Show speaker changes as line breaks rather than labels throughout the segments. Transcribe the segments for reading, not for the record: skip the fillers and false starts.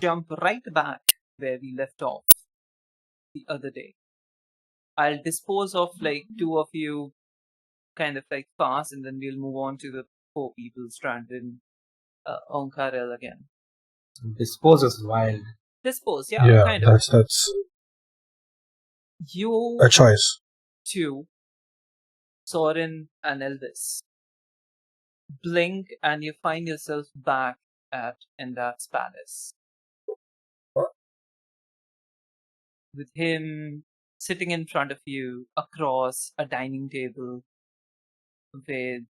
jump right back where we left off the other day. I'll dispose of like 2 of you kind of like fast, and then we'll move on to the 4 people stranded in Onkarel again.
Dispose is wild.
Dispose, yeah, kind of.
That's
You
a choice.
2, Sorren and Elvis, blink and you find yourself back at Endat's palace. With him sitting in front of you across a dining table with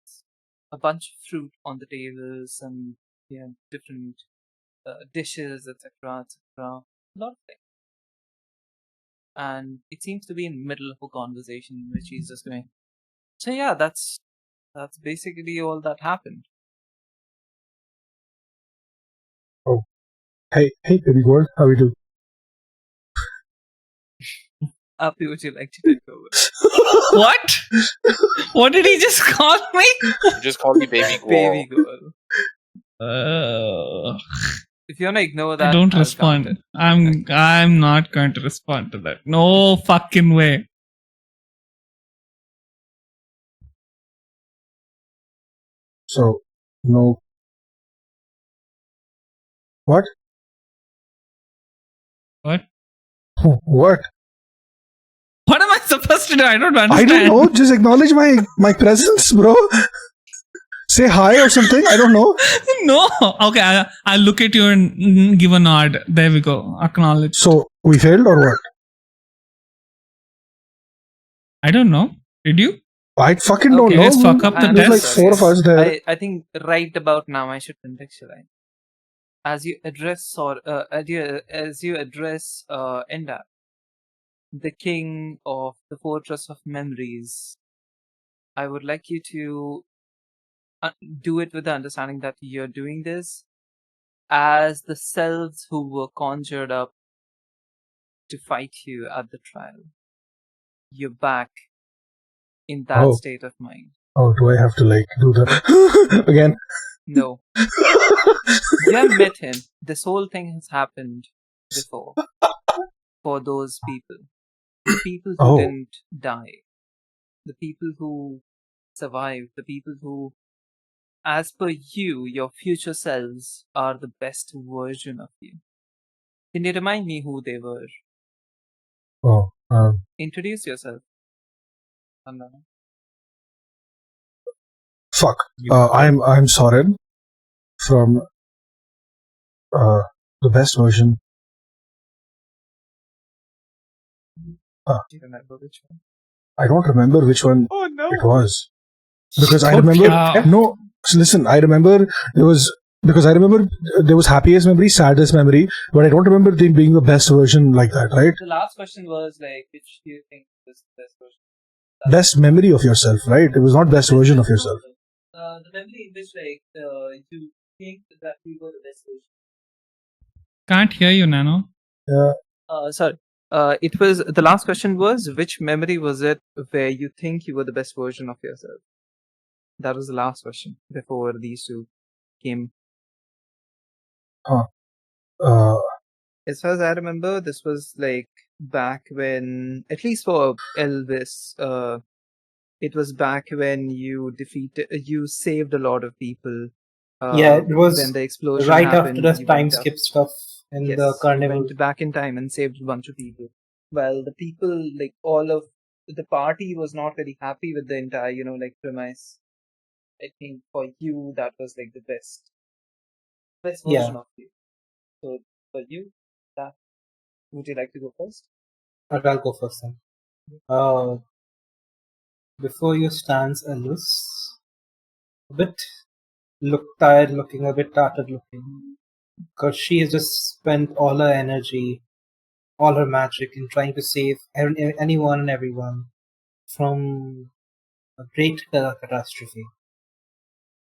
a bunch of fruit on the table, some different dishes, etc., etc. A lot of things. And it seems to be in the middle of a conversation in which he's just going, so yeah, that's basically all that happened.
Oh. Hey, baby girl, how we do?
Api, would you like to take over?
What? What did he just call me?
You just called me baby girl.
Baby girl. If you wanna ignore that,
Don't
I'll
respond.
count it.
I'm not going to respond to that. No fucking way.
So, no. What?
What?
What?
What am I supposed to do? I don't understand.
I don't know. Just acknowledge my presence, bro. Say hi or something. I don't know.
No. Okay, I'll look at you and give a nod. There we go. Acknowledge.
So, we failed or what?
I don't know. Did you?
I fucking don't
Okay,
know.
let's fuck up the
There's like
desk.
4 of us there.
I think right about now I should contextualize. As you address Enda, the king of the Fortress of Memories, I would like you to do it with the understanding that you're doing this as the selves who were conjured up to fight you at the trial. You're back in that state of mind.
Oh, do I have to like do that again?
No. You have met him. This whole thing has happened before. For those people. The people who didn't die. The people who survived. The people who, as per you, your future selves are the best version of you. Can you remind me who they were? Introduce yourself.
Fuck. I'm Sorren from the best version.
Do you remember which one?
I don't remember which one it was. Because I remember... No, listen, I remember there was... Because I remember there was happiest memory, saddest memory, but I don't remember them being the best version like that, right?
The last question was like, which do you think was the best version?
Best memory of yourself, right? It was not best version of yourself.
The memory in which like you think that we were the best version.
Can't hear you, Nano.
Yeah.
Sorry. It was the last question was, which memory was it where you think you were the best version of yourself? That was the last question before these two came. As far as I remember, this was like back when, at least for Elvis, it was back when you saved a lot of people.
It was
when the explosion
right
happened,
after the time skip stuff in the carnival.
You went back in time and saved a bunch of people. Well, the people, like all of the party, was not very happy with the entire, premise. I think for you that was like the best version of you. So for you, would you like to go first?
I'll go first then. Before you stands Elvis, a bit tired looking, a bit tattered looking, because she has just spent all her energy, all her magic in trying to save anyone and everyone from a great catastrophe.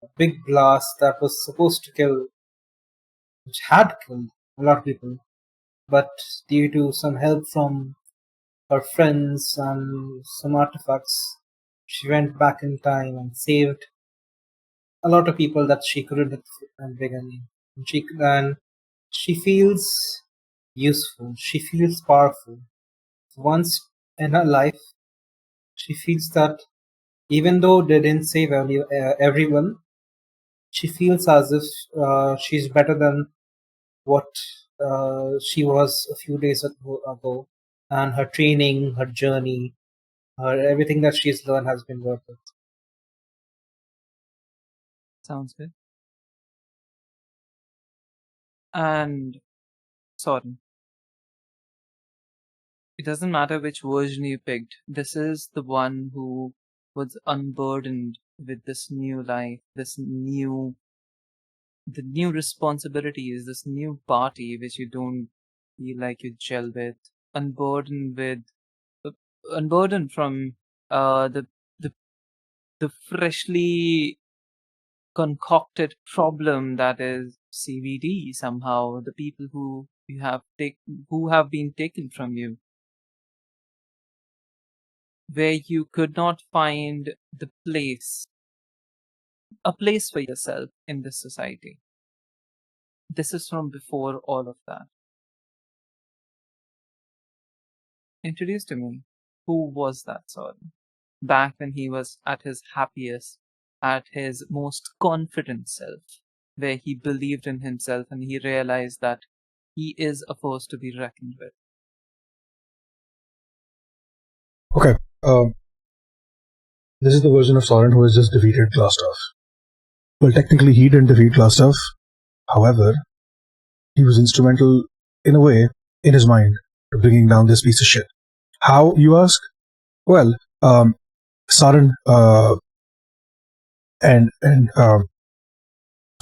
A big blast that was supposed to kill, which had killed a lot of people, but due to some help from her friends and some artifacts, she went back in time and saved a lot of people that she couldn't at the beginning. And She feels useful. She feels powerful. Once in her life, she feels that even though they didn't save everyone, she feels as if she's better than what she was a few days ago. And her training, her journey, everything that she's learned has been worth it.
Sounds good. And Sorren, it doesn't matter which version you picked. This is the one who was unburdened with this new life, the new responsibilities, this new party which you don't feel like you gel with, unburdened from the freshly concocted problem that is CVD. Somehow the people who have been taken from you, where you could not find a place for yourself in this society. This is from before all of that. Introduce to me, who was that Sorren? Back when he was at his happiest, at his most confident self, where he believed in himself and he realized that he is a force to be reckoned with.
Okay. This is the version of Sorren who has just defeated Glastaff. Well, technically he didn't defeat Glastaff. However, he was instrumental, in a way, in his mind, to bringing down this piece of shit. How, you ask? Well, Sorren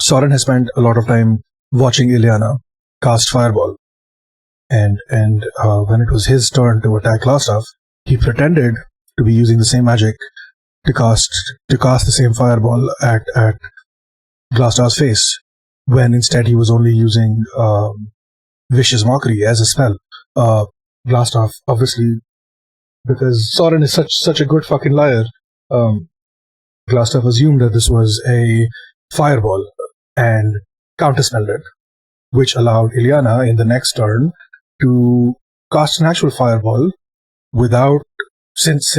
Sorren has spent a lot of time watching Ilyana cast Fireball. And when it was his turn to attack Glastaff, he pretended to be using the same magic to cast the same Fireball at Glastaff's face, when instead he was only using Vicious Mockery as a spell. Glastaff, obviously, because Sorren is such a good fucking liar, Glastaff assumed that this was a Fireball and counterspelled it, which allowed Ilyana in the next turn to cast an actual Fireball without, since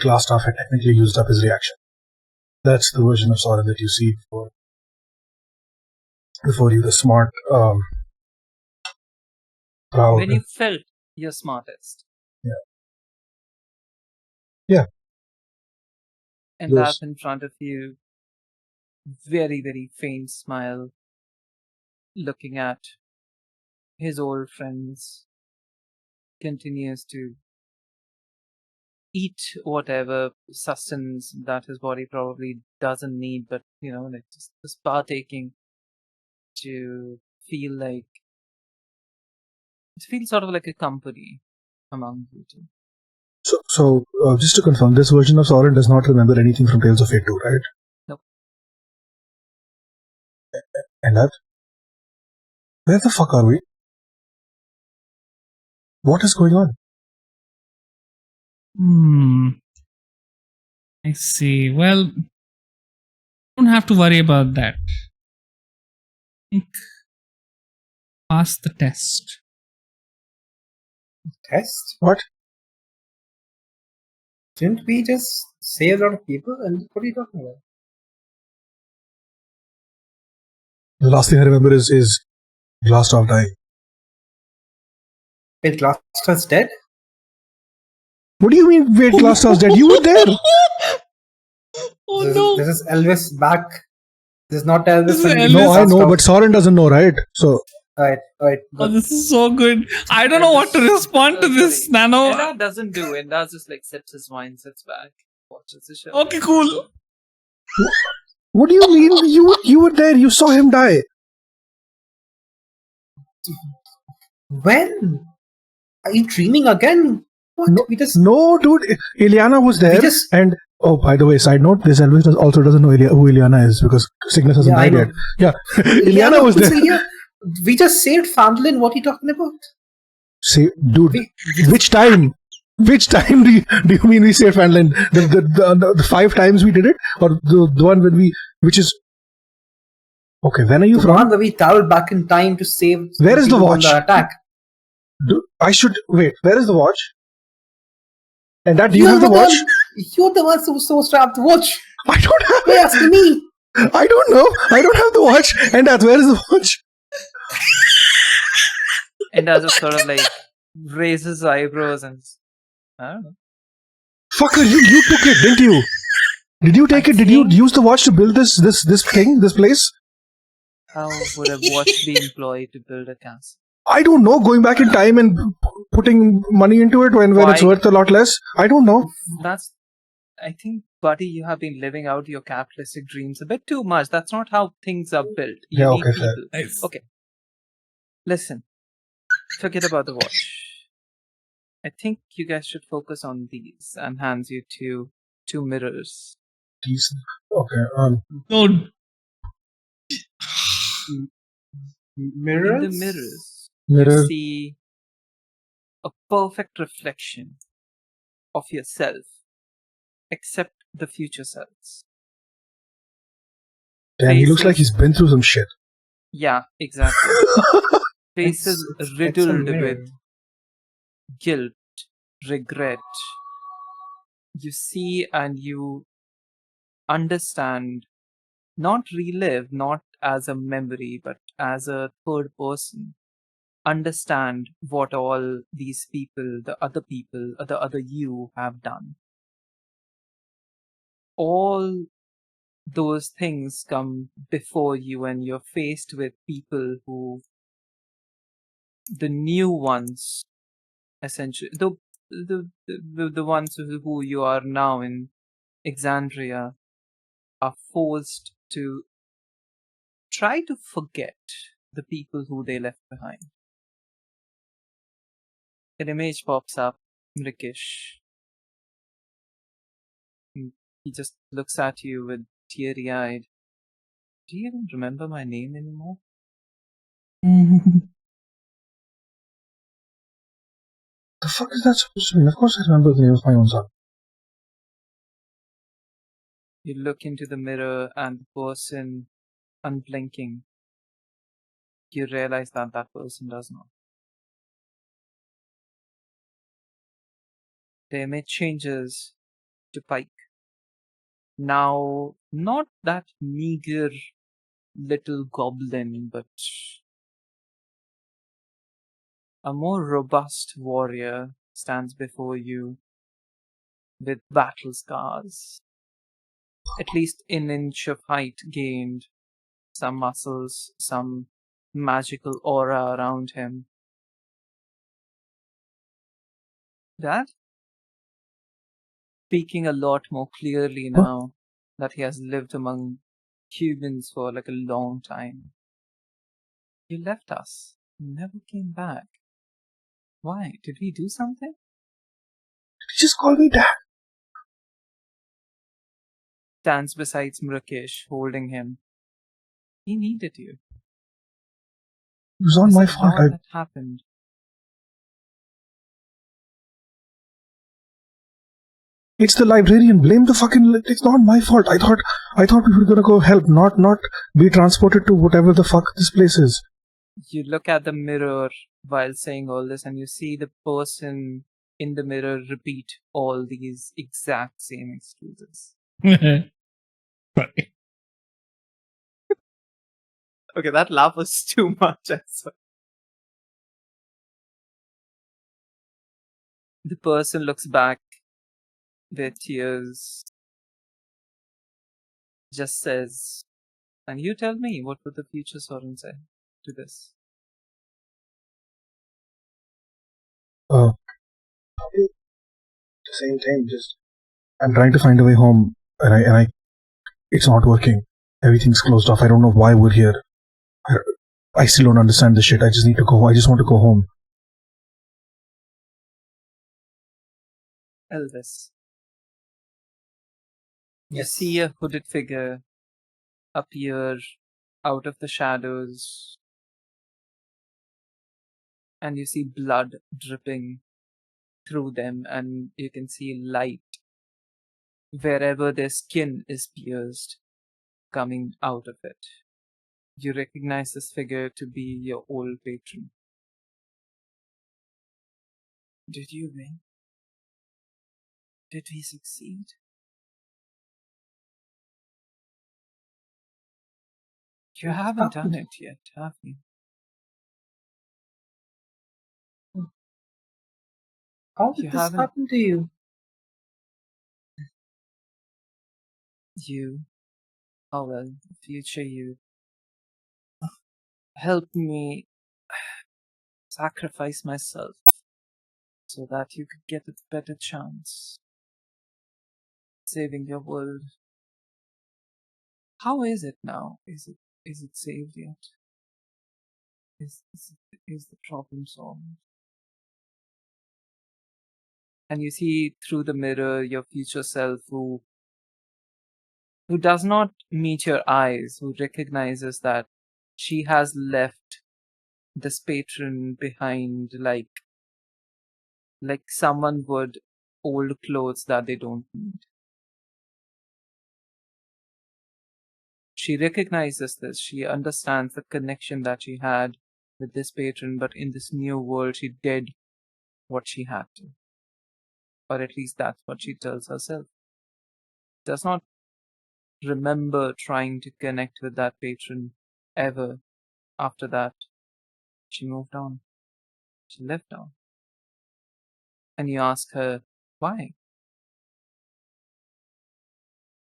Glastaff had technically used up his reaction. That's the version of Sorren that you see before you, the smart, proud.
When you felt your smartest.
Yeah.
And that in front of you, very, very faint smile, looking at his old friends, continues to eat whatever sustenance that his body probably doesn't need, but like just partaking to feel sort of like a company among you two.
So just to confirm, this version of Sorren does not remember anything from Tales of Fate 2, right?
Nope.
And that? Where the fuck are we? What is going on?
I see. Well, don't have to worry about that. Pass the test.
Test?
What?
Didn't we just save a lot of people? And what are you talking about?
The last thing I remember is Glastaff dying.
Wait, Glastaff's dead?
What do you mean, wait, Glastaff's dead? You were there!
This is Elvis back. This is not Elvis.
No, I know, but Sorren doesn't know, right? So.
Alright.
Oh, this is so good. I don't know what to respond to this, Nano.
Ella doesn't do it. Ella just sips his wine, sits back, watches the show.
Okay, cool.
What do you mean? You were there. You saw him die.
When? Are you dreaming again? What?
No, dude. Ilyana was there. And oh, by the way, side note: this Elvis also doesn't know who Ilyana is because Cygnus hasn't died yet. Yeah, Ilyana was there.
We just saved Fandlin. What are you talking about?
Dude, which time? Which time do you mean we saved Fandlin? The 5 times we did it, or the one when which is? Okay, when are you
The
from?
one where we traveled back in time to save.
Where is the
people from
watch?
The attack.
I should wait. Where is the watch? And that do you have the watch?
You're the one who's supposed to have the watch.
I don't have
You're
it.
asking me.
I don't know. I don't have the watch. And that where is the watch?
And as it sort of like raises eyebrows and I don't know.
Fucker, you took it, didn't you? Did you take it? Did you use the watch to build this thing, this place?
How would a watch be employed to build a castle?
I don't know. Going back in time and putting money into it when it's worth a lot less. I don't know.
I think, buddy, you have been living out your capitalistic dreams a bit too much. That's not how things are built. You
Yeah,
need
okay,
people.
fair.
Nice.
Okay. Listen, forget about the watch. I think you guys should focus on these, and hands you two mirrors.
These. Okay.
No,
Mirrors?
In the mirrors,
Mirror.
you see a perfect reflection of yourself, except the future selves.
Damn, he looks
faces-
like he's been through some shit.
Yeah, exactly. Faces
It's a
riddled
mirror.
with guilt, regret. You see and you understand, not relive, not as a memory, but as a third person. Understand what all these people, the other you have done. All those things come before you, and you're faced with people who, the new ones, essentially, the ones who you are now in Exandria, are forced to try to forget the people who they left behind. An image pops up, Mrikish. He just looks at you with teary-eyed. Do you even remember my name anymore?
The fuck is that supposed to mean? Of course I remember the name of my own son.
You look into the mirror and the person, unblinking, you realize that that person does not. The image changes to Pike. Now, not that meager little goblin, but a more robust warrior stands before you with battle scars. At least an inch of height gained, some muscles, some magical aura around him. Dad? Speaking a lot more clearly now that he has lived among humans for like a long time. You left us. You never came back. Why? Did we do something?
He just called me dad.
Stands beside Mrakesh, holding him. He needed you.
It was not my fault.
All that happened.
It's the librarian. Blame the fucking. It's not my fault. I thought we were gonna go help, not be transported to whatever the fuck this place is.
You look at the mirror while saying all this, and you see the person in the mirror repeat all these exact same excuses.
Funny.
Okay, that laugh was too much. I swear. The person looks back with tears, just says, and you tell me, what would the future Sorren say to this?
At the same time, just I'm trying to find a way home, and I it's not working. Everything's closed off. I don't know why we're here. I still don't understand this shit. I just need to go. I just want to go home.
Elvis. You
Yes.
see a hooded figure appear out of the shadows, and you see blood dripping through them, and you can see light wherever their skin is pierced coming out of it. You recognize this figure to be your old patron. Did you win? Did we succeed? You haven't done it yet, have you?
How did this happen to you?
You, oh well, future you, helped me sacrifice myself so that you could get a better chance saving your world. How is it now? Is it saved yet? Is the problem solved? And you see through the mirror your future self who does not meet your eyes, who recognizes that she has left this patron behind like someone would old clothes that they don't need. She recognizes this. She understands the connection that she had with this patron, but in this new world, she did what she had to. Or at least that's what she tells herself. Does not remember trying to connect with that patron ever after that. She moved on. She left on. And you ask her, why?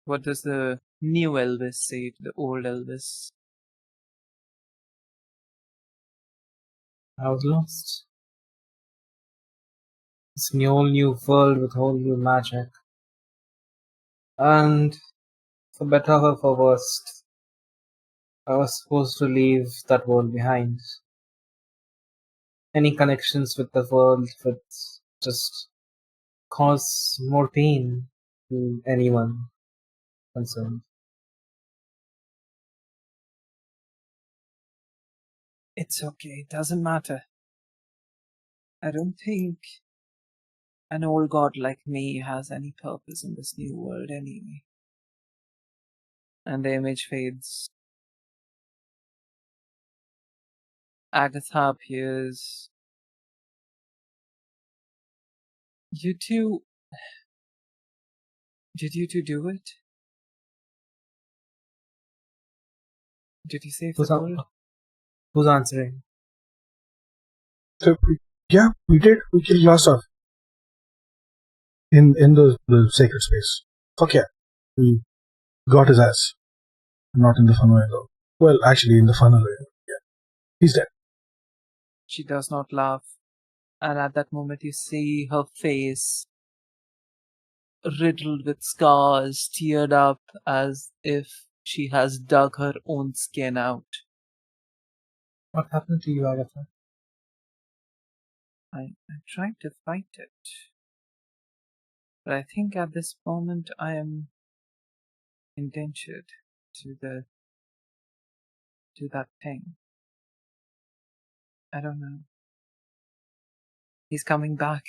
What does the new Elvis say to the old Elvis?
I was lost. This whole new world with whole new magic. And for better or for worse, I was supposed to leave that world behind. Any connections with the world would just cause more pain to anyone concerned.
It's okay, it doesn't matter. I don't think an old god like me has any purpose in this new world anyway. And the image fades. Agatha appears. You two... Did you two do it? Did you save the world?
Who's answering?
So, yeah, we did. We killed Glastaff. In the sacred space. Fuck yeah. We got his ass. Not in the fun way though. Well, actually in the fun way. Yeah. He's dead.
She does not laugh. And at that moment you see her face riddled with scars, teared up as if she has dug her own skin out.
What happened to you, Agatha?
I tried to fight it. But I think at this moment I am indentured to that thing. I don't know. He's coming back.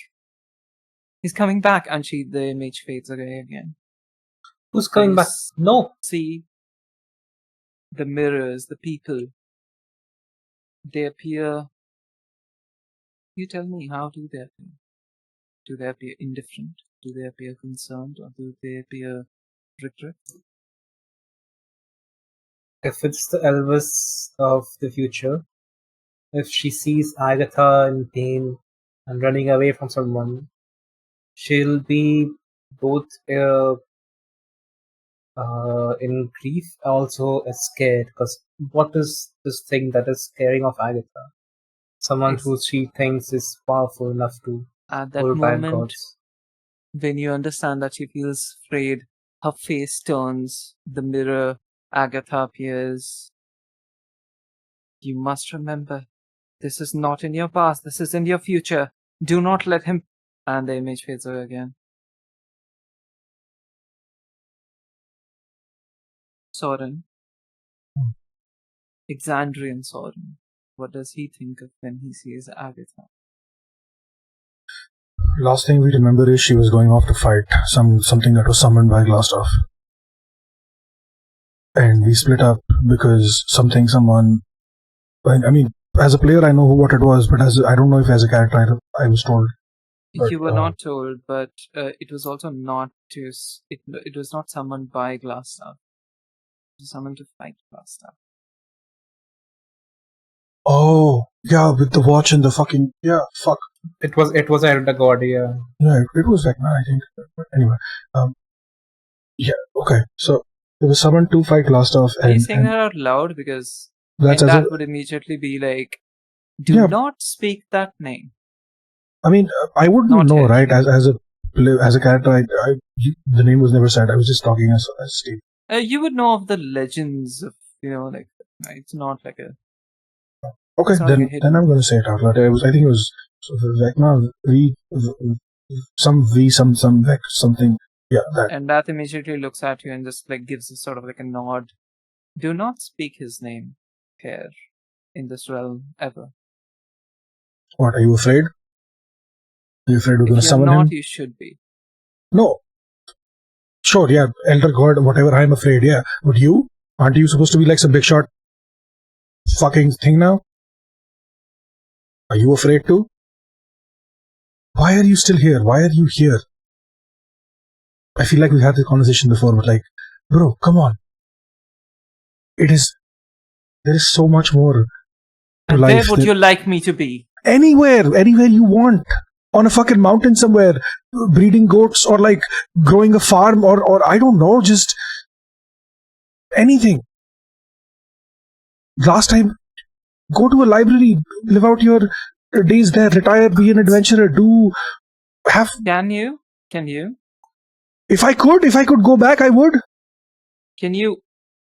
He's coming back, and the image fades away again.
Who's coming back? No!
See the mirrors, the people. They appear. You tell me, how do they appear? Do they appear indifferent? Do they appear concerned? Or do they appear regretful?
If it's the Elvis of the future, if she sees Agatha in pain and running away from someone, she'll be both in grief, also scared. Because what is this thing that is scaring off Agatha? Someone who she thinks is powerful enough to
at that moment, when you understand that she feels afraid, her face turns, the mirror, Agatha appears. You must remember, this is not in your past, this is in your future. Do not let him... And the image fades away again. Sorren. Exandrian Sorren. What does he think of when he sees Agatha?
Last thing we remember is she was going off to fight something that was summoned by Glastaff. And we split up because someone. I mean, as a player, I know what it was, but I don't know if as a character I was told. But,
You were not told, but it was also not to. It was not summoned by Glassstaff. It was summoned to fight Glassstaff.
Oh, yeah, with the watch and the fucking fuck.
It was Elder God, yeah.
Yeah, it was Vecna, I think. But anyway, yeah, okay. So it was summoned to fight Glassstaff,
Are you
and
saying that out loud? Because
that's
and
as
that
a,
would immediately be like, do
Yeah.
not speak that name.
I mean, I wouldn't
Not
know,
him.
right? As a character, the name was never said. I was just talking as Steve.
You would know of the legends of, like, it's not like a.
Okay,
It's not like a
then
hidden
I'm going to say it out loud. I think it was Vecna some Vec something. Yeah, that.
And that immediately looks at you and just like gives a sort of like a nod. Do not speak his name here in this realm ever.
What, are you afraid? Are you afraid we're going
If
to
you're
summon
not,
him?
you should be.
No. Sure, yeah, Elder God, whatever, I'm afraid, yeah. But you? Aren't you supposed to be like some big shot fucking thing now? Are you afraid too? Why are you still here? Why are you here? I feel like we had this conversation before, but like, bro, come on. There is so much more to
And
life.
where would you like me to be?
Anywhere you want. On a fucking mountain somewhere, breeding goats or like growing a farm or I don't know, just anything. Last time, go to a library, live out your days there, retire, be an adventurer,
Can you?
If I could go back, I would.
Can you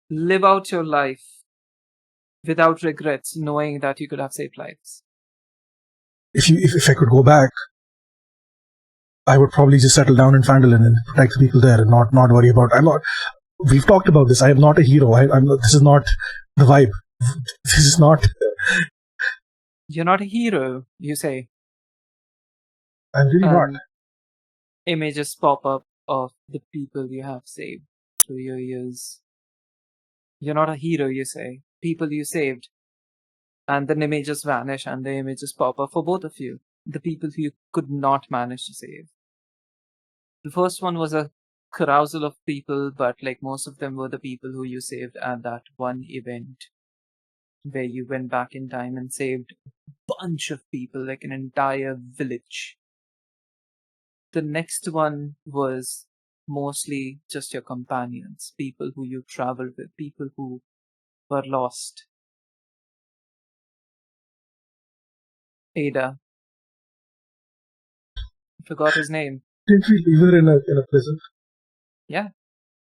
live out your life without regrets, knowing that you could have saved lives?
If I could go back, I would probably just settle down in Phandalin and protect the people there and not worry about. We've talked about this. I am not a hero. I'm not, this is not the vibe. This is not.
You're not a hero, you say.
I'm really not.
Images pop up of the people you have saved through your years. You're not a hero, you say. People you saved. And then images vanish and the images pop up for both of you. The people who you could not manage to save. The first one was a carousal of people, but like most of them were the people who you saved at that one event where you went back in time and saved a bunch of people, like an entire village. The next one was mostly just your companions, people who you traveled with, people who were lost. Ada. I forgot his name.
Didn't we leave her in a prison?
Yeah.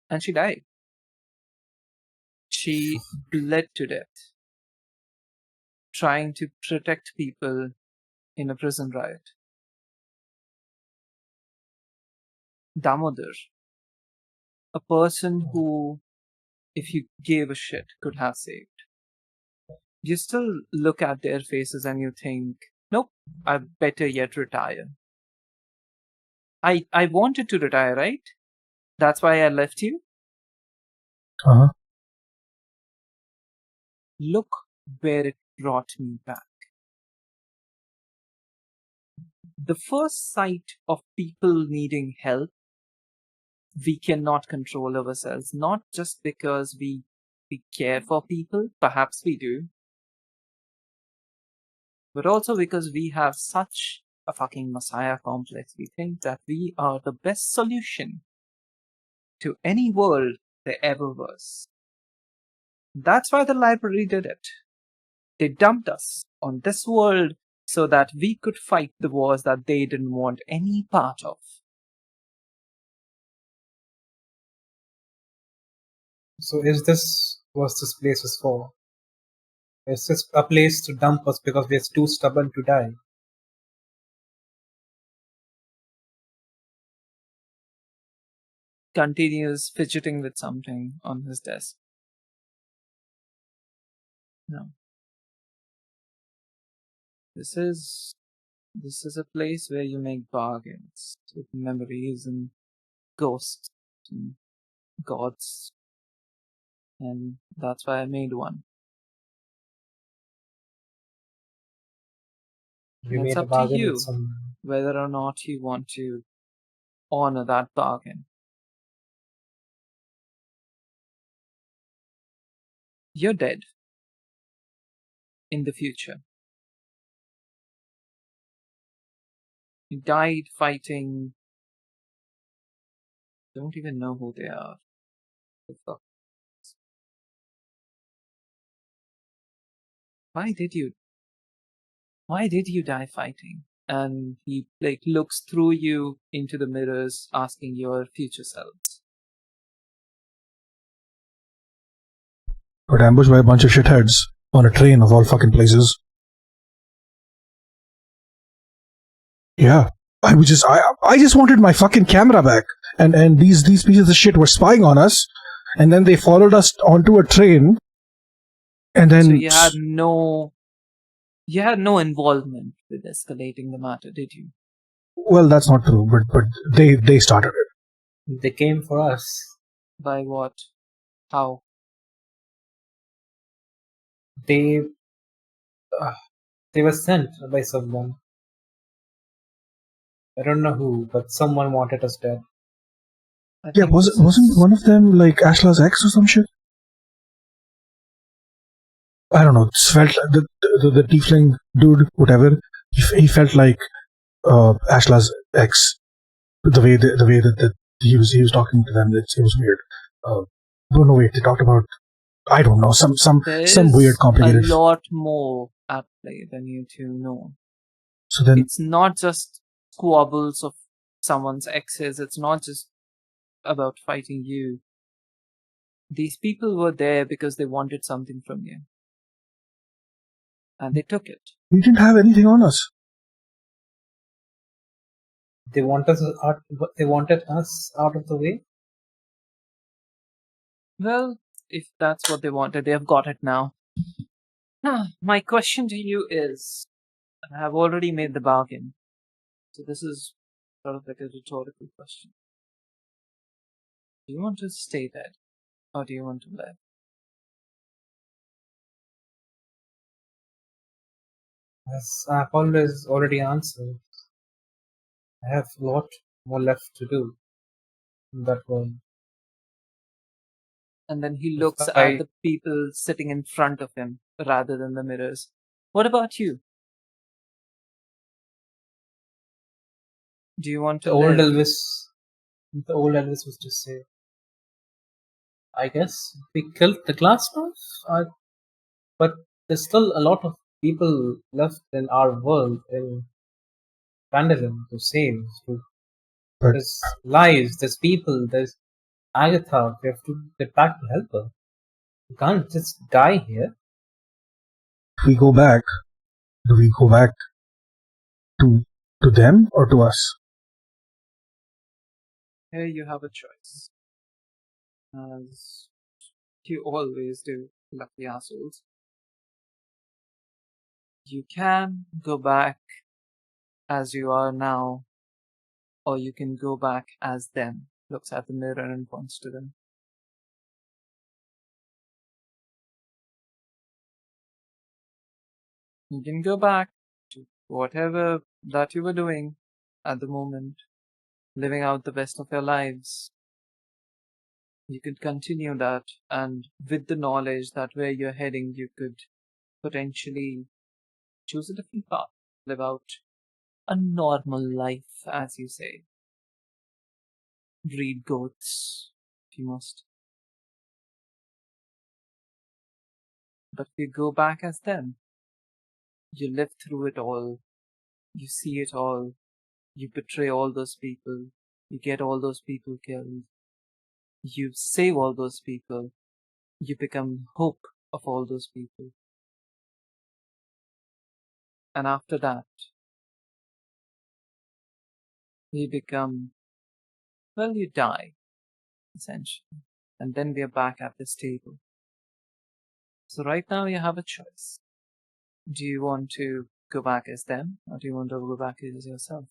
And she died. She bled to death, trying to protect people in a prison riot. Damodar. A person who, if you gave a shit, could have saved. You still look at their faces and you think, nope, I better yet retire. I wanted to retire, right? That's why I left you.
Uh-huh.
Look where it brought me back. The first sight of people needing help, we cannot control ourselves, not just because we care for people, perhaps we do, but also because we have such a fucking messiah complex. We think that we are the best solution to any world there ever was. That's why the library did it. They dumped us on this world so that we could fight the wars that they didn't want any part of.
So is this what this place is for? Is this a place to dump us because we're too stubborn to die?
Continues fidgeting with something on his desk. No. This is a place where you make bargains with memories and ghosts and gods. And that's why I made one.
You
It's
made a
up to
bargain
you
with someone.
whether or not you want to honor that bargain. You're dead. In the future. You died fighting. Don't even know who they are. The fuck? Why did you die fighting? And he looks through you into the mirrors, asking your future selves.
Got ambushed by a bunch of shitheads on a train of all fucking places. Yeah. I just wanted my fucking camera back. And these pieces of shit were spying on us, and then they followed us onto a train, and then...
So you had no involvement with escalating the matter, did you?
Well, that's not true, but they started it.
They came for us.
By what? How?
They were sent by someone. I don't know who, but someone wanted us dead.
Yeah, wasn't one of them like Ashla's ex or some shit? I don't know. It felt the tiefling dude, whatever. He felt like Ashla's ex. The way that he was talking to them, it was weird. No, wait. They talked about, I don't know, some weird complicated.
A lot more at play than you two know.
So then
it's not just squabbles of someone's exes. It's not just about fighting you. These people were there because they wanted something from you, and they took it.
We didn't have anything on us.
They wanted us out of the way.
Well, if that's what they wanted, they have got it now. My question to you is, I have already made the bargain, so this is sort of like a rhetorical question. Do you want to stay dead, or do you want to live?
As I've always already answered, I have a lot more left to do in that world.
And then he looks at the people sitting in front of him rather than the mirrors. What about you? Do you want to live?
The old Elvis was to say, I guess we killed the Glassmouth, but there's still a lot of people left in our world in Vandalin to save. There's lives, there's people, there's Agatha. We have to get back to help her. We can't just die here.
If we go back, do we go back to them or to us?
Here you have a choice. As you always do, lucky assholes. You can go back as you are now, or you can go back as them. Looks at the mirror and points to them. You can go back to whatever that you were doing at the moment, living out the best of your lives. You could continue that, and with the knowledge that where you're heading, you could potentially choose a different path, live out a normal life, as you say. Breed goats, if you must. But if you go back as them, you live through it all, you see it all, you betray all those people, you get all those people killed, you save all those people, you become hope of all those people. And after that, you become, well, you die, essentially. And then we are back at this table. So right now you have a choice. Do you want to go back as them, or do you want to go back as yourself?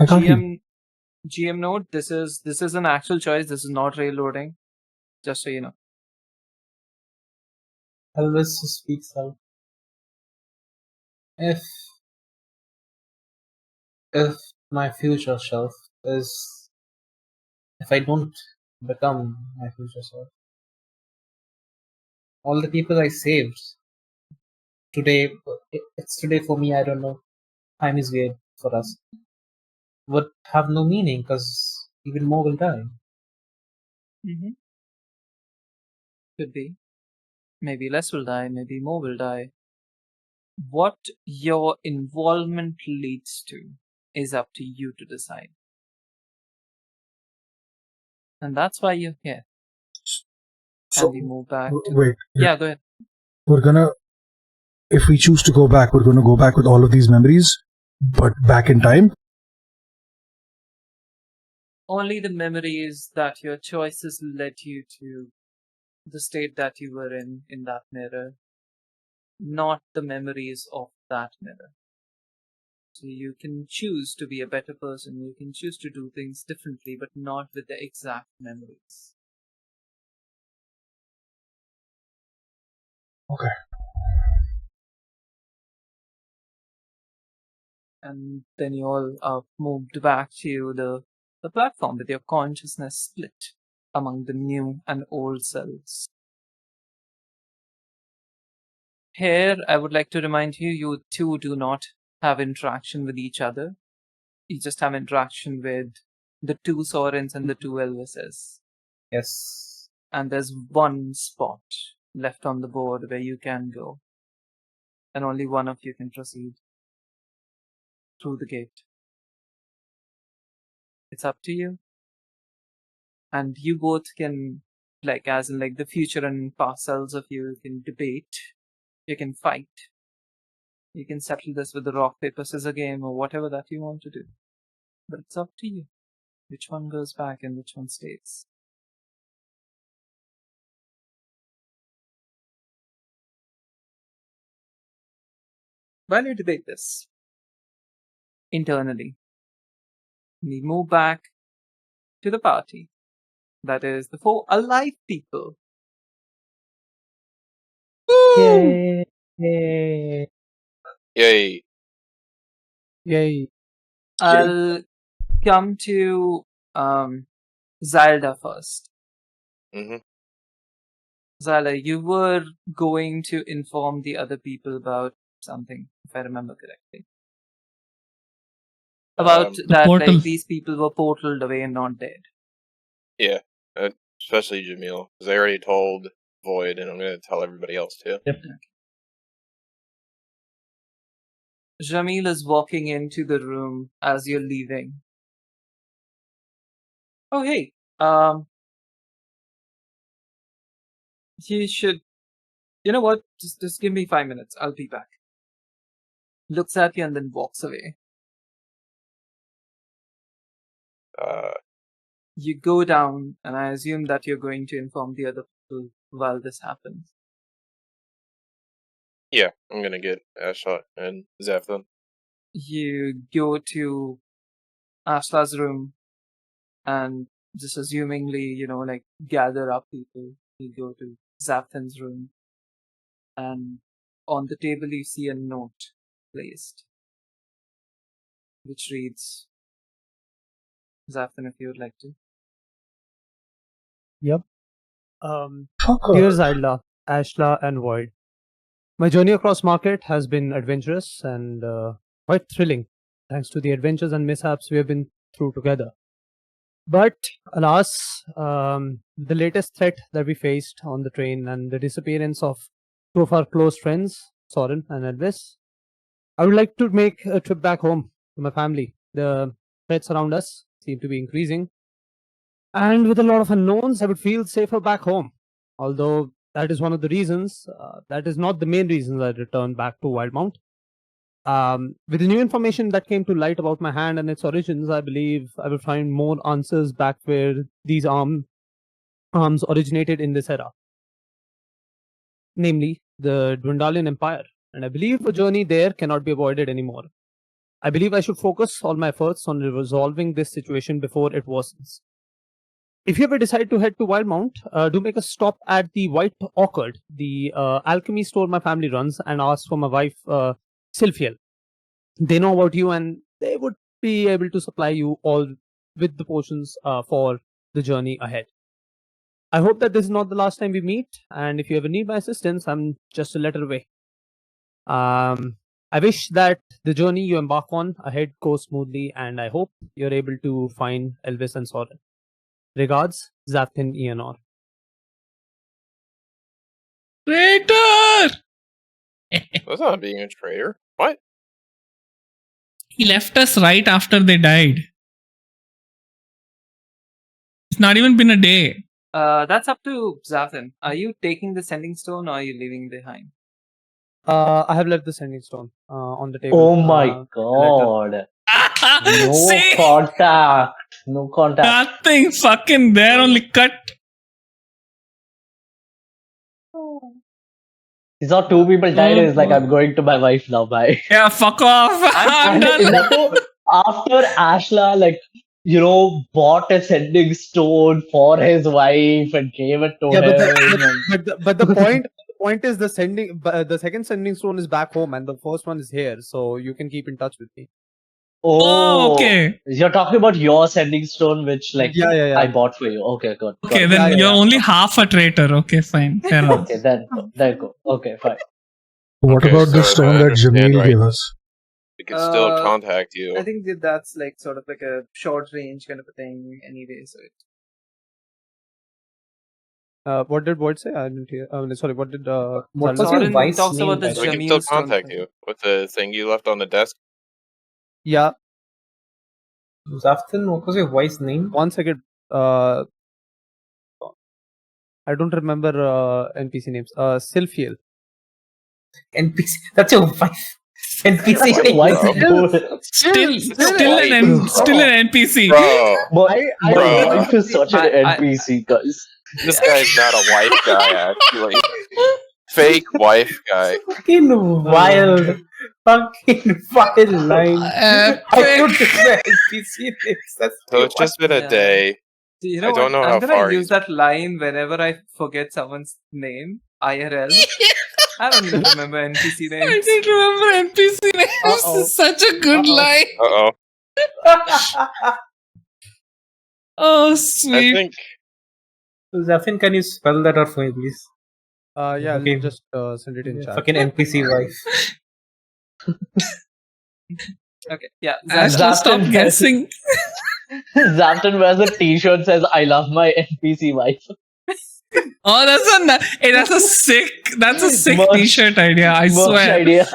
I can't hear.
GM note, this is an actual choice. This is not railroading. Just so you know.
Elvis speaks out. If my future self is, if I don't become my future self, all the people I saved today, it's today for me, I don't know, time is weird for us, would have no meaning because even more will die.
Mm-hmm. Could be. Maybe less will die, maybe more will die. What your involvement leads to is up to you to decide. And that's why you're here.
So,
And we move back to...
wait.
Yeah, go ahead.
We're gonna, if we choose to go back, we're gonna go back with all of these memories, but back in time?
Only the memories that your choices led you to the state that you were in that mirror, not the memories of that mirror. So you can choose to be a better person, you can choose to do things differently, but not with the exact memories.
Okay.
And then you all are moved back to the platform with your consciousness split among the new and old selves. Here, I would like to remind you, you two do not have interaction with each other. You just have interaction with the two Sorrens and the two Elvises.
Yes.
And there's one spot left on the board where you can go. And only one of you can proceed through the gate. It's up to you. And you both can, as in the future and past selves of you can debate. You can fight. You can settle this with the rock, paper, scissors game or whatever that you want to do. But it's up to you. Which one goes back and which one stays. While you debate this internally, we move back to the party. That is the 4 alive people.
Yay! Yay!
Yay.
Yay!
I'll come to Zailda first.
Mm-hmm.
Zailda, you were going to inform the other people about something, if I remember correctly. About that,
portal.
these people were portaled away and not dead.
Yeah, especially Jamil, because I already told Void, and I'm going to tell everybody else too.
Yep.
Jamil is walking into the room as you're leaving. Oh, hey. You should... You know what? Just give me 5 minutes. I'll be back. Looks at you and then walks away. You go down, and I assume that you're going to inform the other people while this happens.
Yeah, I'm going to get Ashot and Xavthan.
You go to Ashla's room, and just assumingly, gather up people. You go to Xavthan's room, and on the table you see a note placed, which reads, Xavthan, if you would like to.
Yep.
Fuck
Dear
off.
Zailda, Ashla, and Void. My journey across market has been adventurous and quite thrilling, thanks to the adventures and mishaps we have been through together. But alas, the latest threat that we faced on the train and the disappearance of two of our close friends, Sorren and Elvis, I would like to make a trip back home to my family. The threats around us seem to be increasing. And with a lot of unknowns, I would feel safer back home. Although that is one of the reasons, that is not the main reason I returned back to Wildemount. With the new information that came to light about my hand and its origins, I believe I will find more answers back where these arms originated in this era. Namely, the Dwendalian Empire. And I believe a journey there cannot be avoided anymore. I believe I should focus all my efforts on resolving this situation before it worsens. If you ever decide to head to Wildemount, do make a stop at the White Orchard, the alchemy store my family runs, and ask for my wife, Sylphiel. They know about you and they would be able to supply you all with the potions for the journey ahead. I hope that this is not the last time we meet, and if you ever need my assistance, I'm just a letter away. I wish that the journey you embark on ahead goes smoothly, and I hope you're able to find Elvis and Sorren. Regards, Xavthan Ianjor.
Traitor!
That's not being a traitor. What?
He left us right after they died. It's not even been a day.
That's up to Xavthan. Are you taking the sending stone or are you leaving behind?
I have left the sending stone on the table.
Oh my
letter.
god. No
See?
contact. No contact.
Nothing fucking there, only cut.
He saw two people died and he's like, I'm going to my wife now, bye.
Yeah, fuck off. I'm
And
done.
is that too, after Ashla, like, bought a sending stone for his wife and gave it to
Yeah,
him.
but the point is the second sending stone is back home and the first one is here, so you can keep in touch with me.
Oh, okay.
You're talking about your sending stone, which
Yeah.
I bought for you. Okay, good.
Okay,
good.
then
Yeah.
you're only half a traitor. Okay, fine. Fair enough.
Okay, then go. Okay, fine.
What
Okay,
about
so
the
if I
stone that
understand
Jamil
right,
gave us?
we can still contact you.
I think that's like sort of like a short range kind of a thing anyway. So
What did Void say? I didn't hear. Sorry, what did
What
Zailda
was
say?
your
Sorren
wife's
talks
name?
about the
by the
We
way?
can still
Jamil stone
contact
thing.
you with the thing you left on the desk.
Yeah,
Xavthan, what was your wife's name?
1 second. I don't remember NPC names. Sylphiel.
NPC. That's your wife. NPC.
That's your wife,
Bro.
dude.
Still an NPC.
Bro,
My
Bro.
wife is such an NPC, guys.
this guy's not a wife guy, actually. Fake wife guy.
Fucking wild. Fucking wild line. I don't remember NPC names. That's
So it's just been a
Yeah.
day.
You know
I don't
what?
know
I'm
how
gonna
far
use
he's-
that line whenever I forget someone's name. IRL. I don't even remember NPC
I
names.
didn't remember NPC names.
Uh-oh.
Such a good
Uh-oh.
line.
Uh-oh.
Oh,
I
sweet.
think
Xavthan, can you spell that out for me, please?
Yeah,
Okay.
I'll just send it in chat.
Fucking NPC wife.
Okay, yeah.
Ashla, stop
Xavthan-
guessing.
Xavthan wears a t-shirt says, I love my NPC wife.
Oh, that's a sick
Merch-
t-shirt idea. I
Merch
swear.
idea.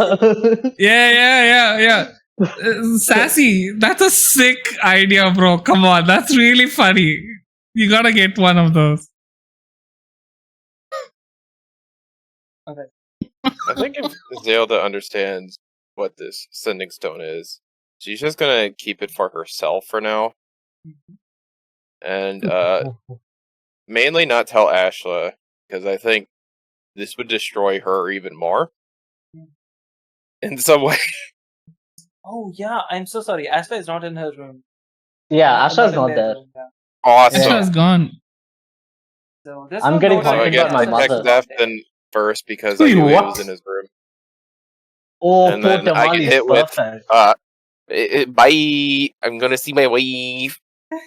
Yeah. Sassy, that's a sick idea, bro. Come on, that's really funny. You gotta get one of those.
I think if Zailda understands what this sending stone is, she's just gonna keep it for herself for now. And mainly not tell Ashla, because I think this would destroy her even more. In some way.
Oh yeah, I'm so sorry. Ashla is not in her room.
Yeah, Asha's
in
not
their
there.
room, yeah.
Awesome.
Ashla's gone.
So there's
I'm
no
getting
note
So
on
I
haunted
it.
get
by
to
my
text
mother.
Xavthan first because I
Wait,
knew he
what?
was in his room.
Oh,
And
poor
then I get
Tamale is
hit with,
perfect.
bye, I'm gonna see my wife. And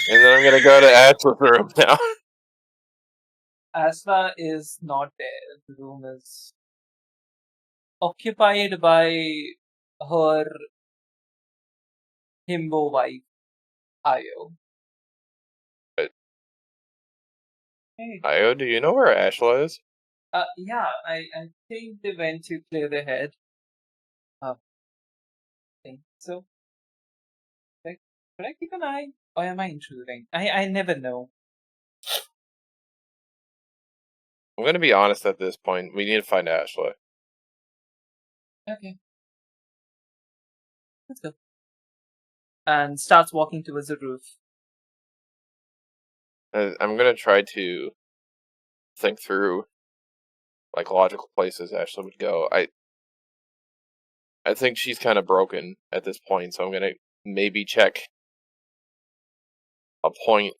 then I'm gonna go to Ashla's room now.
Ashla is not there. The room is occupied by her himbo wife, Io.
But-
Hey.
Io, do you know where Ashla is?
Yeah, I think they went to clear their head. I think so. Like, should I keep an eye? Or am I intruding? I never know.
I'm gonna be honest at this point. We need to find Ashla.
Okay. Let's go. And starts walking towards the roof.
I'm gonna try to think through like logical places Ashla would go. I think she's kind of broken at this point, so I'm gonna maybe check a point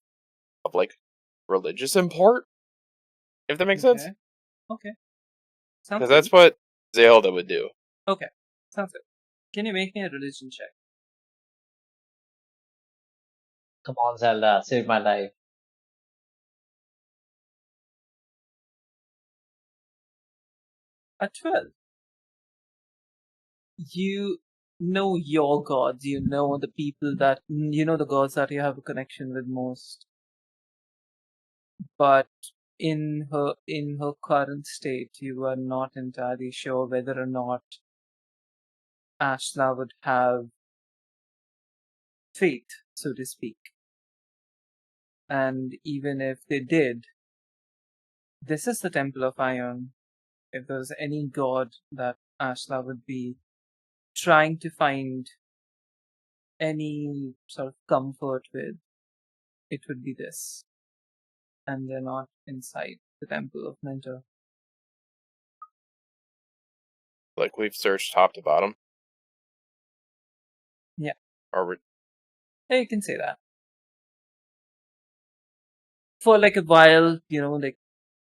of like religious import, if that makes sense.
Okay. Sounds
Because
good.
that's what Zailda would do.
Okay. Sounds good. Can you make me a religion check?
Come on, Zelda, save my life.
A 12. You know your gods. You know the people that the gods that you have a connection with most. But in her current state, you are not entirely sure whether or not Ashla would have faith, so to speak. And even if they did, this is the Temple of Iron. If there was any god that Ashla would be trying to find any sort of comfort with, it would be this. And they're not inside the Temple of Mentor.
Like we've searched top to bottom.
Yeah.
Or we
Yeah, you can say that. For like a while, like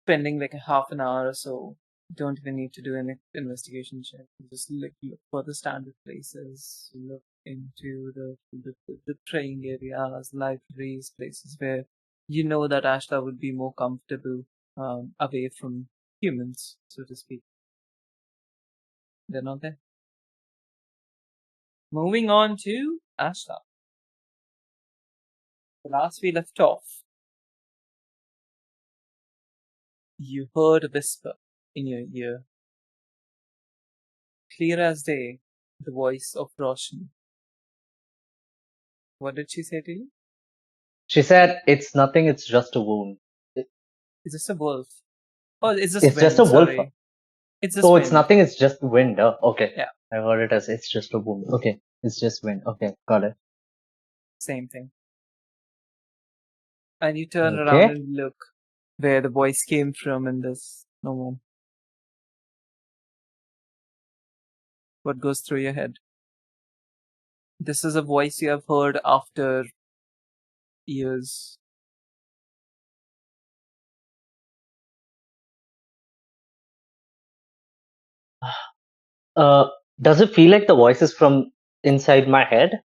spending like a half an hour or so, you don't even need to do an investigation check. You just look for the standard places. You look into the praying areas, libraries, places where you know that Ashla would be more comfortable away from humans, so to speak. They're not there. Moving on to Ashla. The last we left off, you heard a whisper in your ear. Clear as day, the voice of Roshan. What did she say to you?
She said, "It's nothing. It's just a wound."
Is this a wolf? Oh, it's just
It's
wind,
just a wolf.
sorry. It's just
So
wind.
it's nothing. It's just wind. Okay.
Yeah.
I heard it as it's just a wound. Okay. It's just wind. Okay. Got it.
Same thing. And you turn
Okay.
around and look where the voice came from, and there's no one. What goes through your head? This is a voice you have heard after years.
Does it feel like the voice is from inside my head,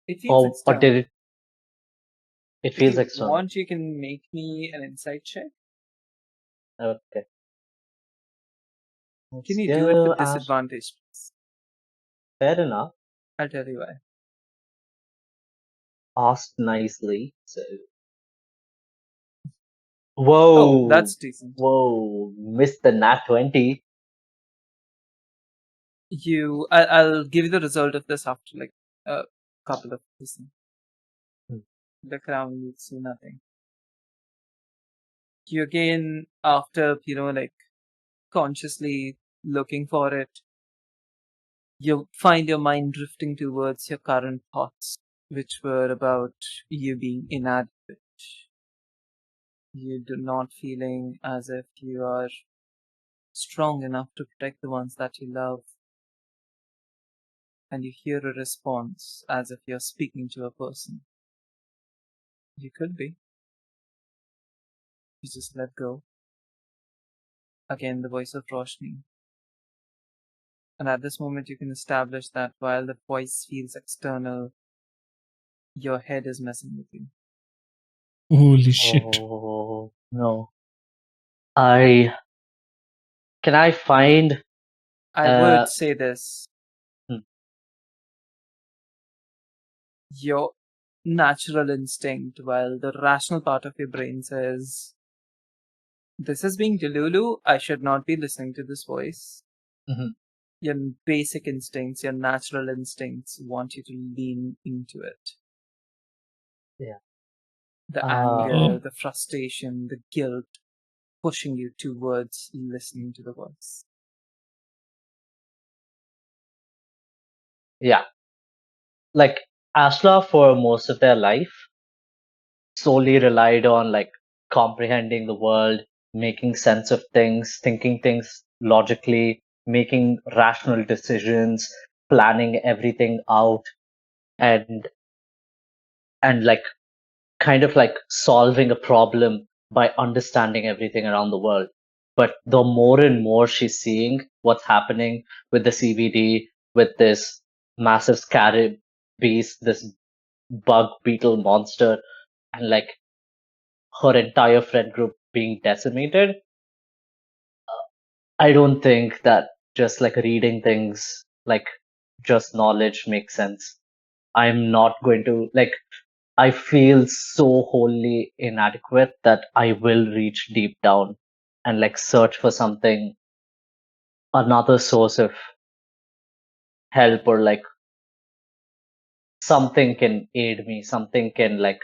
It feels
or
external.
did it? It
If
feels
you
external.
want, you can make me an insight check.
Okay.
Can you do it with disadvantage, please?
Fair enough.
I'll tell you why.
Asked nicely. So. Whoa.
Oh, that's decent.
Whoa. Missed the nat 20.
I'll give you the result of this after like a couple of listen. The crown leads to nothing. You again, after like consciously looking for it, you find your mind drifting towards your current thoughts, which were about you being inadequate. You do not feeling as if you are strong enough to protect the ones that you love. And you hear a response as if you're speaking to a person. You could be. You just let go. Again, the voice of Roshni. And at this moment, you can establish that while the voice feels external, your head is messing with you.
Holy shit.
Oh, no. Can I find...
I would say this.
Hmm.
Your natural instinct, while the rational part of your brain says, this is being Delulu, I should not be listening to this voice.
Mhm.
Your basic instincts, your natural instincts want you to lean into it.
Yeah.
The anger, the frustration, the guilt, pushing you towards listening to the voice.
Yeah. Like, Ashla, for most of their life, solely relied on, like, comprehending the world, making sense of things, thinking things logically, making rational decisions, planning everything out, and like kind of like solving a problem by understanding everything around the world. But the more and more she's seeing what's happening with the CBD, with this massive scarab beast, this bug beetle monster, and like her entire friend group being decimated, I don't think that just like reading things, like just knowledge makes sense. I'm not going to like, I feel so wholly inadequate that I will reach deep down and like search for something, another source of help, or like something can aid me, something can like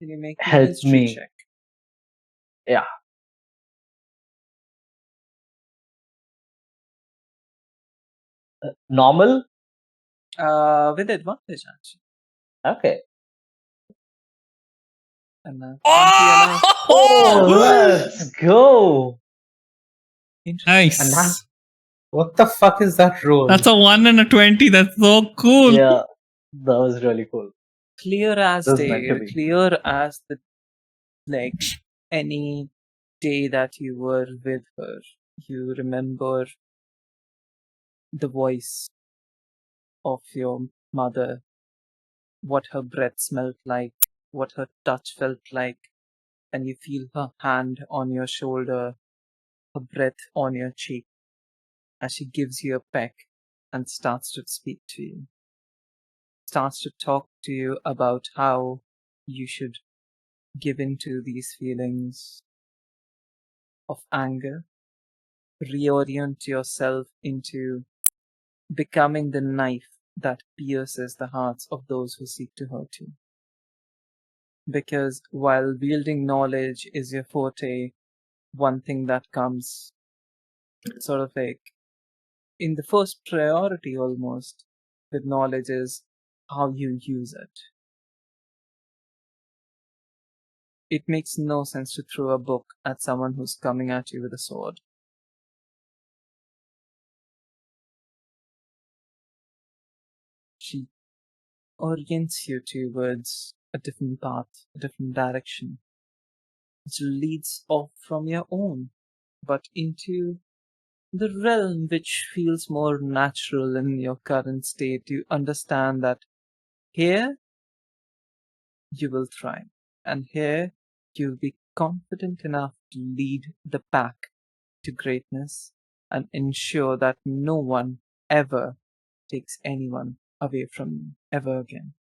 Can you make me a
help
history
me.
check?
Yeah. Normal?
With advantage, actually.
Okay.
And
Oh, let's go!
interesting.
And now,
Nice.
What the fuck is that roll?
That's a 1 and a 20. That's so cool.
yeah, that was really cool.
Clear as
This was meant to
day,
be.
clear as the like any day that you were with her. You remember the voice of your mother, what her breath smelled like, what her touch felt like, and you feel her hand on your shoulder, her breath on your cheek as she gives you a peck and starts to speak to you. Starts to talk to you about how you should give in to these feelings of anger, reorient yourself into becoming the knife that pierces the hearts of those who seek to hurt you. Because while wielding knowledge is your forte, one thing that comes sort of like in the first priority almost with knowledge is how you use it. It makes no sense to throw a book at someone who's coming at you with a sword. She orients you towards a different path, a different direction, which leads off from your own, but into the realm which feels more natural in your current state. You understand that here you will thrive, and here you'll be confident enough to lead the pack to greatness and ensure that no one ever takes anyone away from you ever again,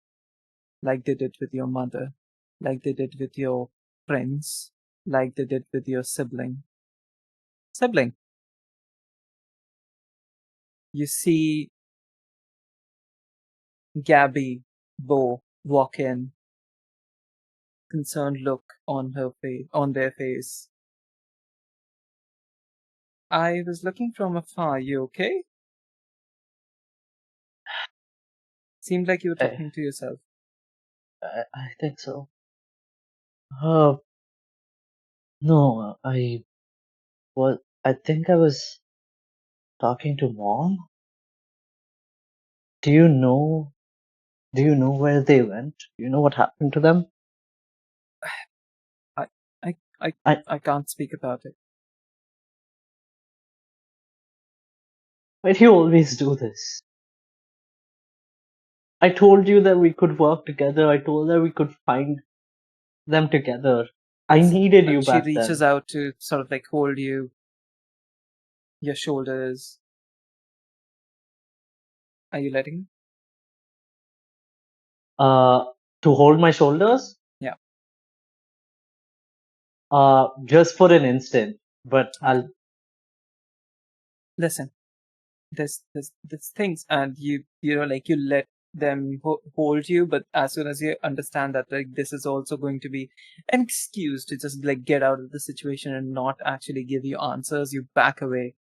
like they did with your mother, like they did with your friends, like they did with your sibling. You see Gabby, Bo walk in, concerned look on their face. I was looking from afar. You okay? Seemed like you were talking to yourself.
I think so. No, I think I was talking to Mom. Do you know where they went? Do you know what happened to them?
I can't speak about it.
Why do you always do this? I told you that we could work together. I told her we could find them together. I needed you
She
back
reaches
then.
out to sort of like hold you, your shoulders. Are you letting?
To hold my shoulders?
Yeah.
Just for an instant, but I'll.
Listen, there's things, and you know, like you let them hold you, but as soon as you understand that like this is also going to be an excuse to just like get out of the situation and not actually give you answers, you back away.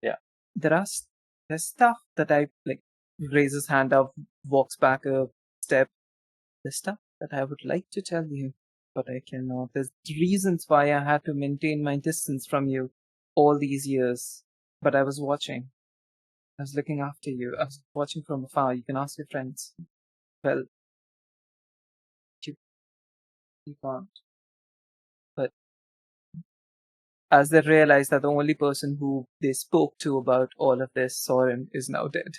Yeah.
There's stuff that I like. Raises hand up, walks back a step. There's stuff that I would like to tell you, but I cannot. There's reasons why I had to maintain my distance from you all these years. but I was watching. I was looking after you. I was watching from afar. You can ask your friends. Well, you can't. But as they realize that the only person who they spoke to about all of this, Sorren, is now dead.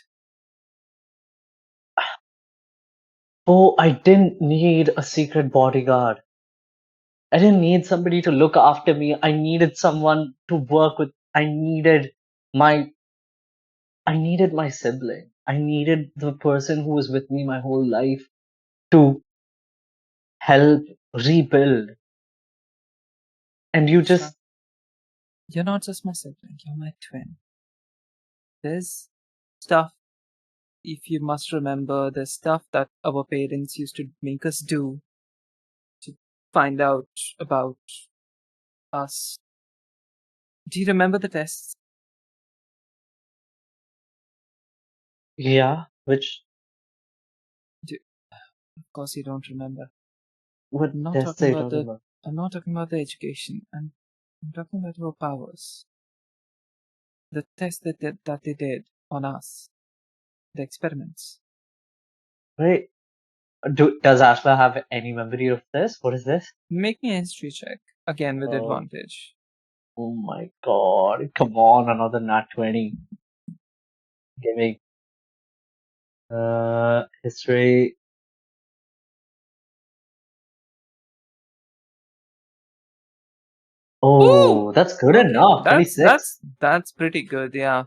Oh, I didn't need a secret bodyguard. I didn't need somebody to look after me. I needed someone to work with. I needed my sibling. I needed the person who was with me my whole life to help rebuild. And you just...
You're not just my sibling, you're my twin. There's stuff, if you must remember, there's stuff that our parents used to make us do to find out about us. Do you remember the tests?
Yeah, which...
Of course you don't remember.
What
I'm not
tests
talking
are you
about
talking about?
I'm not talking about the education. I'm talking about our powers. The tests that they did on us. The experiments.
Wait, does Ashla have any memory of this? What is this?
Make me a history check. Again with advantage.
Oh my god, come on, another nat 20. Give me history. Oh, that's good
Okay,
enough. 26.
That's pretty good, yeah.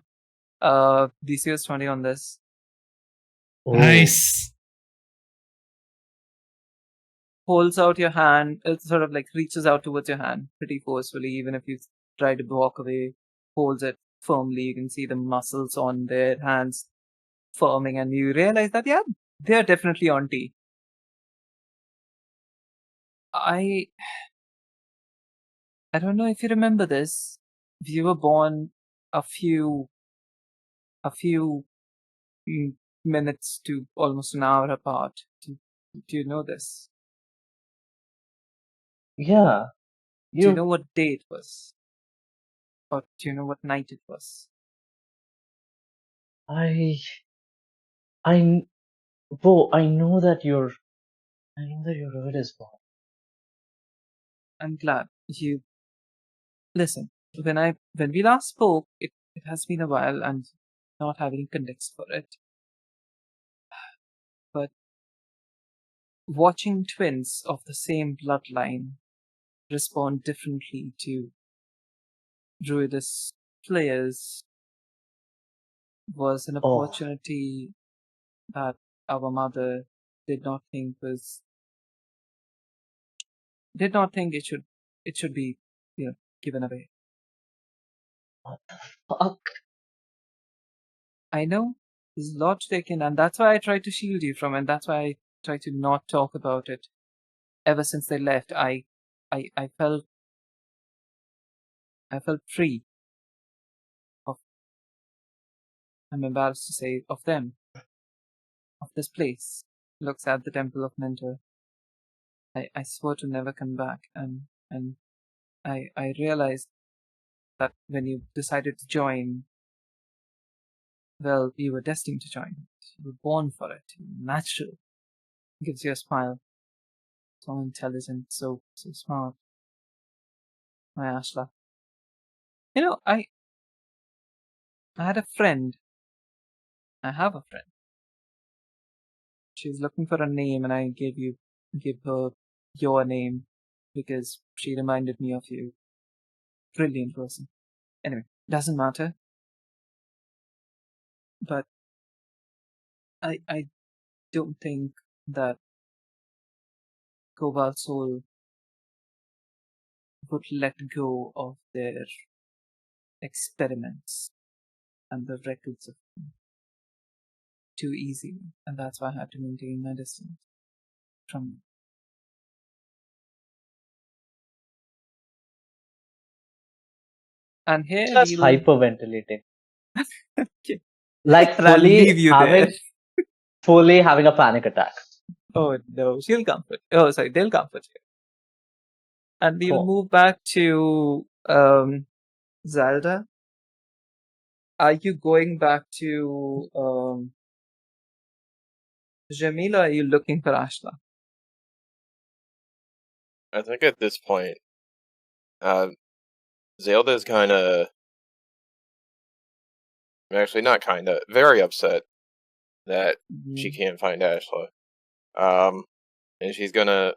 DC was 20 on this.
Oh.
Nice.
Holds out your hand, it sort of like reaches out towards your hand pretty forcefully, even if you try to walk away, holds it firmly. You can see the muscles on their hands firming, and you realize that, yeah, they're definitely on tea. I don't know if you remember this. We were born a few minutes to almost an hour apart. Do you know this?
Yeah.
Do you know what day it was? Or do you know what night it was?
I know that your word is born.
I'm glad you listen. When we last spoke, it has been a while and not having context for it. But watching twins of the same bloodline respond differently to Druidess players was an opportunity that our mother did not think it should be, given away.
What the fuck?
I know there's a lot to take in, and that's why I try to shield you from it. And that's why I try to not talk about it. Ever since they left, I felt free of, I'm embarrassed to say, of them, of this place. Looks at the Temple of Mentor. I swore to never come back, and I realized that when you decided to join, well, you were destined to join. You were born for it. Natural. Gives you a smile. So intelligent, so smart. My Ashla. I had a friend. I have a friend. She's looking for a name, and I gave her your name because she reminded me of you. Brilliant person. Anyway, doesn't matter. But I don't think that Cobalt Soul would let go of their experiments and the records of them too easily, and that's why I had to maintain my distance from you. And here
Just hyperventilating.
Okay.
Like fully having a panic attack.
Oh no, she'll comfort. Oh, sorry, they'll comfort you. And we'll move back to Zailda. Are you going back to Jamila, or are you looking for Ashla?
I think at this point, Zailda is kind of, actually not kind of, very upset that she can't find Ashla. And she's gonna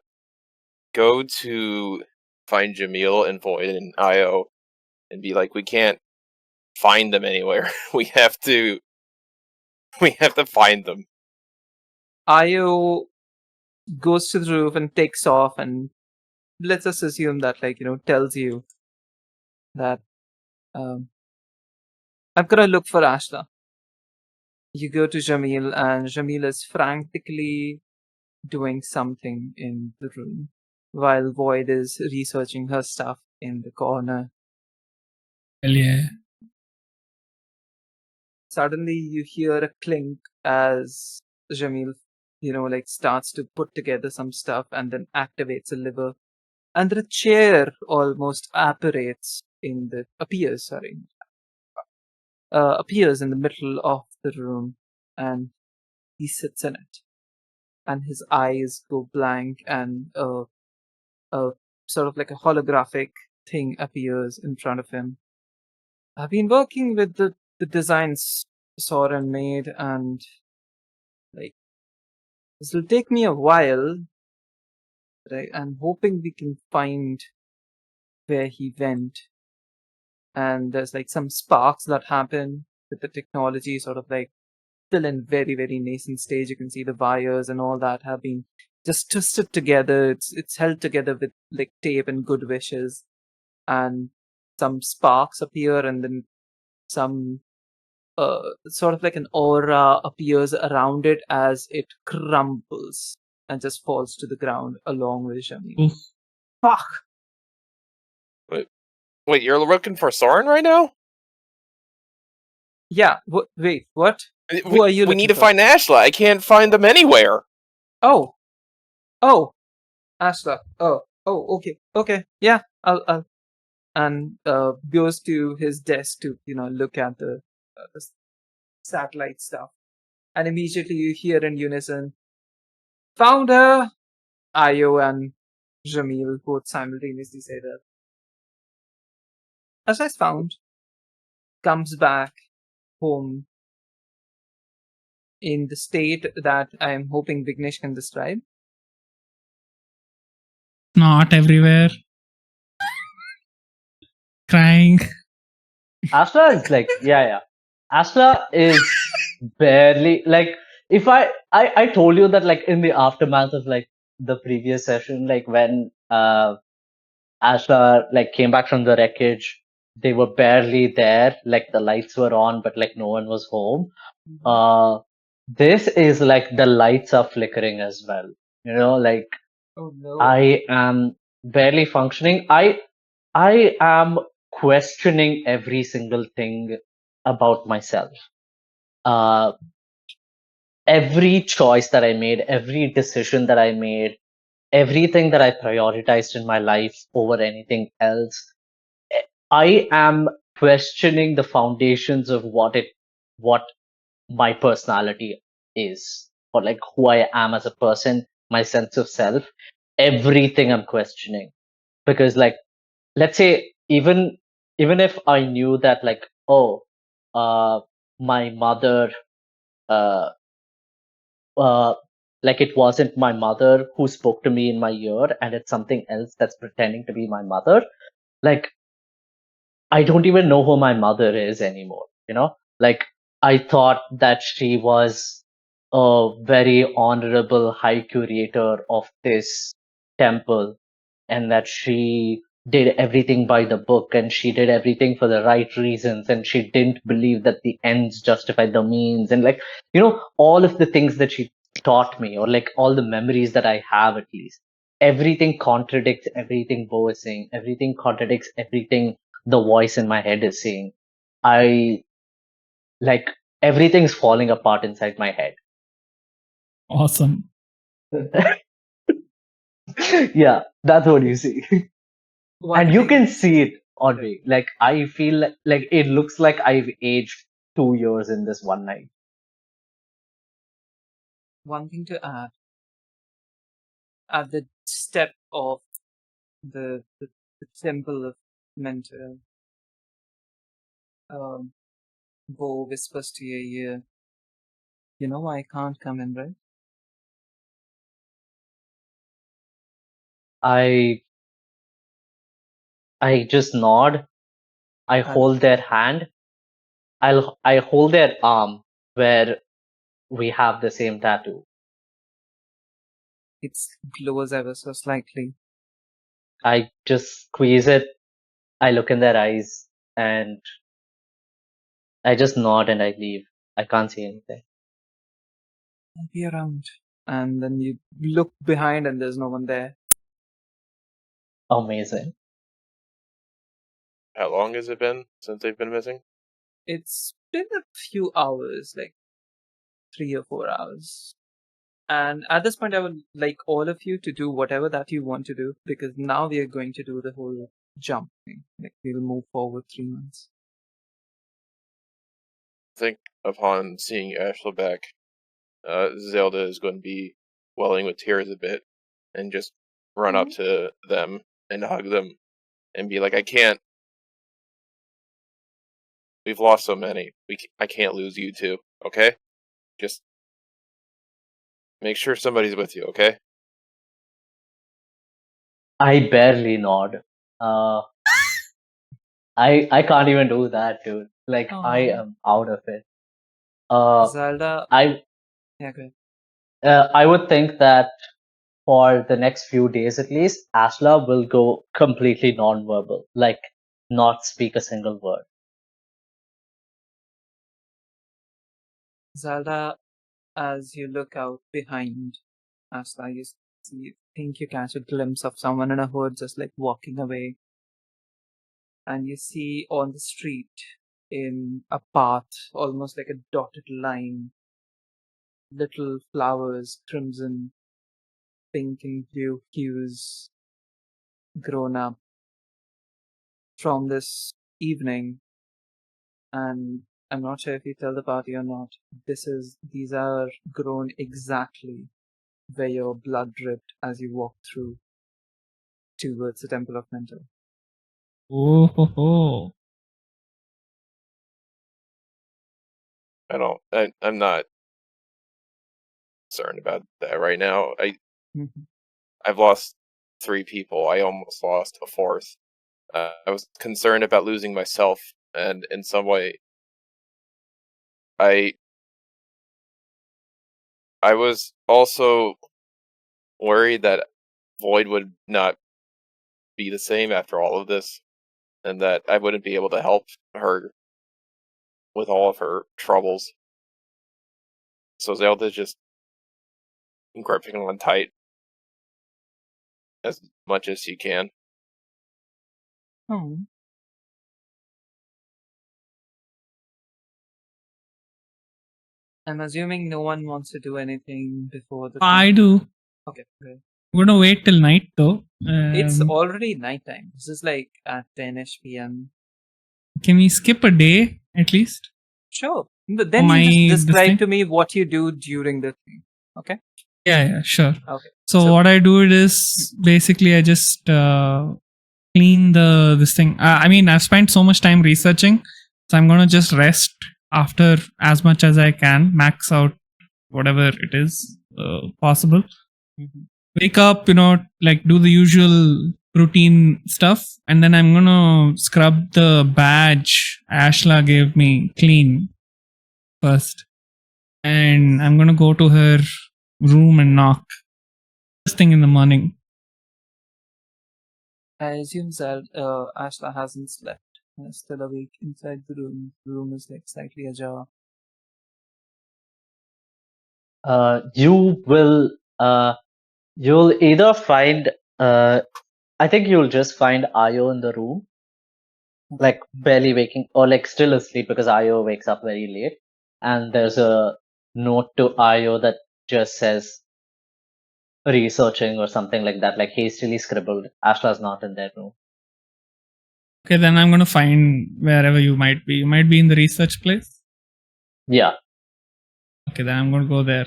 go to find Jamil and Void and Io and be like, we can't find them anywhere. we have to find them.
Io goes to the roof and takes off, and let's just assume that, tells you that I'm gonna look for Ashla. You go to Jamil, and Jamil is frantically doing something in the room while Void is researching her stuff in the corner.
Hell yeah.
Suddenly you hear a clink as Jamil, starts to put together some stuff and then activates a lever. And the chair almost appears in the middle of the room, and he sits in it. And his eyes go blank, and sort of like a holographic thing appears in front of him. I've been working with the designs Sorren made, and this will take me a while, but I'm hoping we can find where he went. And there's some sparks that happen with the technology, sort of still in very, very nascent stage. You can see the wires and all that have been just twisted together. It's held together with tape and good wishes, and some sparks appear, and then some sort of an aura appears around it as it crumbles and just falls to the ground along with Jamil. Fuck!
Wait, you're looking for Sorren right now?
Yeah. Wait, what? Who are you?
We need to find Ashla. I can't find them anywhere.
Oh, Ashla. Oh, okay. Yeah, I'll. And goes to his desk to look at the satellite stuff, and immediately you hear in unison, "Found her!" Io and Jamil both simultaneously say that. Ashla found, comes back home in the state that I am hoping Vignesh can describe.
Not everywhere. Crying.
Ashla is yeah. Ashla is barely if I told you that in the aftermath of the previous session, when Ashla came back from the wreckage, they were barely there, the lights were on, but no one was home. This is the lights are flickering as well.
Oh no.
I am barely functioning. I am questioning every single thing about myself. Every choice that I made, every decision that I made, everything that I prioritized in my life over anything else, I am questioning the foundations of what my personality is, or who I am as a person, my sense of self. Everything I'm questioning, because let's say even if I knew that my mother it wasn't my mother who spoke to me in my ear, and it's something else that's pretending to be my mother, I don't even know who my mother is anymore. I thought that she was a very honorable high curator of this temple, and that she did everything by the book, and she did everything for the right reasons, and she didn't believe that the ends justified the means, and all of the things that she taught me, or all the memories that I have, at least everything contradicts everything Bo is saying. Everything contradicts everything the voice in my head is saying. I everything's falling apart inside my head.
Awesome.
Yeah, that's what you see.
One
And you
thing-
can see it on me. I feel like it looks like I've aged 2 years in this one night.
One thing to add. At the step of the temple of Mentor, Bo whispers to your ear, "You know I can't come in, right?"
I just nod. I hold their hand. I hold their arm where we have the same tattoo.
It glows ever so slightly.
I just squeeze it. I look in their eyes and I just nod and I leave. I can't see anything.
I'll be around. And then you look behind and there's no one there.
Amazing.
How long has it been since they've been missing?
It's been a few hours, like 3 or 4 hours. And at this point, I would like all of you to do whatever that you want to do, because now we are going to do the whole jump thing. Like, we'll move forward 3 months.
I think upon seeing Ashla back, Zailda is going to be welling with tears a bit and just run up to them and hug them and be like, I can't. We've lost so many. I can't lose you two, okay? Just make sure somebody's with you, okay?
I barely nod. I can't even do that, dude. Like, I am out of it.
Zailda. Yeah, go ahead.
I would think that for the next few days at least, Ashla will go completely non-verbal, like not speak a single word.
Zailda, as you look out behind Ashla, you think you catch a glimpse of someone in a hood just like walking away. And you see on the street, in a path, almost like a dotted line, little flowers, crimson, pink and blue hues grown up from this evening. And I'm not sure if you tell the party or not, these are grown exactly where your blood dripped as you walked through towards the Temple of Mentor.
Oh ho ho.
I'm not concerned about that right now. I've lost 3 people. I almost lost a 4th. I was concerned about losing myself, and in some way, I was also worried that Void would not be the same after all of this, and that I wouldn't be able to help her with all of her troubles. So Zailda's just gripping on tight as much as she can.
Oh. I'm assuming no one wants to do anything before the...
I do.
Okay, great.
I'm gonna wait till night though.
It's already nighttime. This is like at 10ish PM.
Can we skip a day at least?
Sure. But then you just describe to me what you do during the thing. Okay?
Yeah, sure.
Okay.
So what I do is basically I just clean this thing. I mean, I've spent so much time researching, so I'm gonna just rest after as much as I can, max out whatever it is possible. Wake up, like do the usual routine stuff, and then I'm gonna scrub the badge Ashla gave me clean first, and I'm gonna go to her room and knock first thing in the morning.
I assume that Ashla hasn't slept. Still awake inside the room. The room is like slightly ajar.
You'll either find, I think you'll just find Ayo in the room, like barely waking, or like still asleep because Ayo wakes up very late. And there's a note to Ayo that just says researching or something like that, like hastily scribbled. Ashla's not in that room.
Okay, then I'm gonna find wherever you might be. You might be in the research place.
Yeah.
Okay, then I'm going to go there.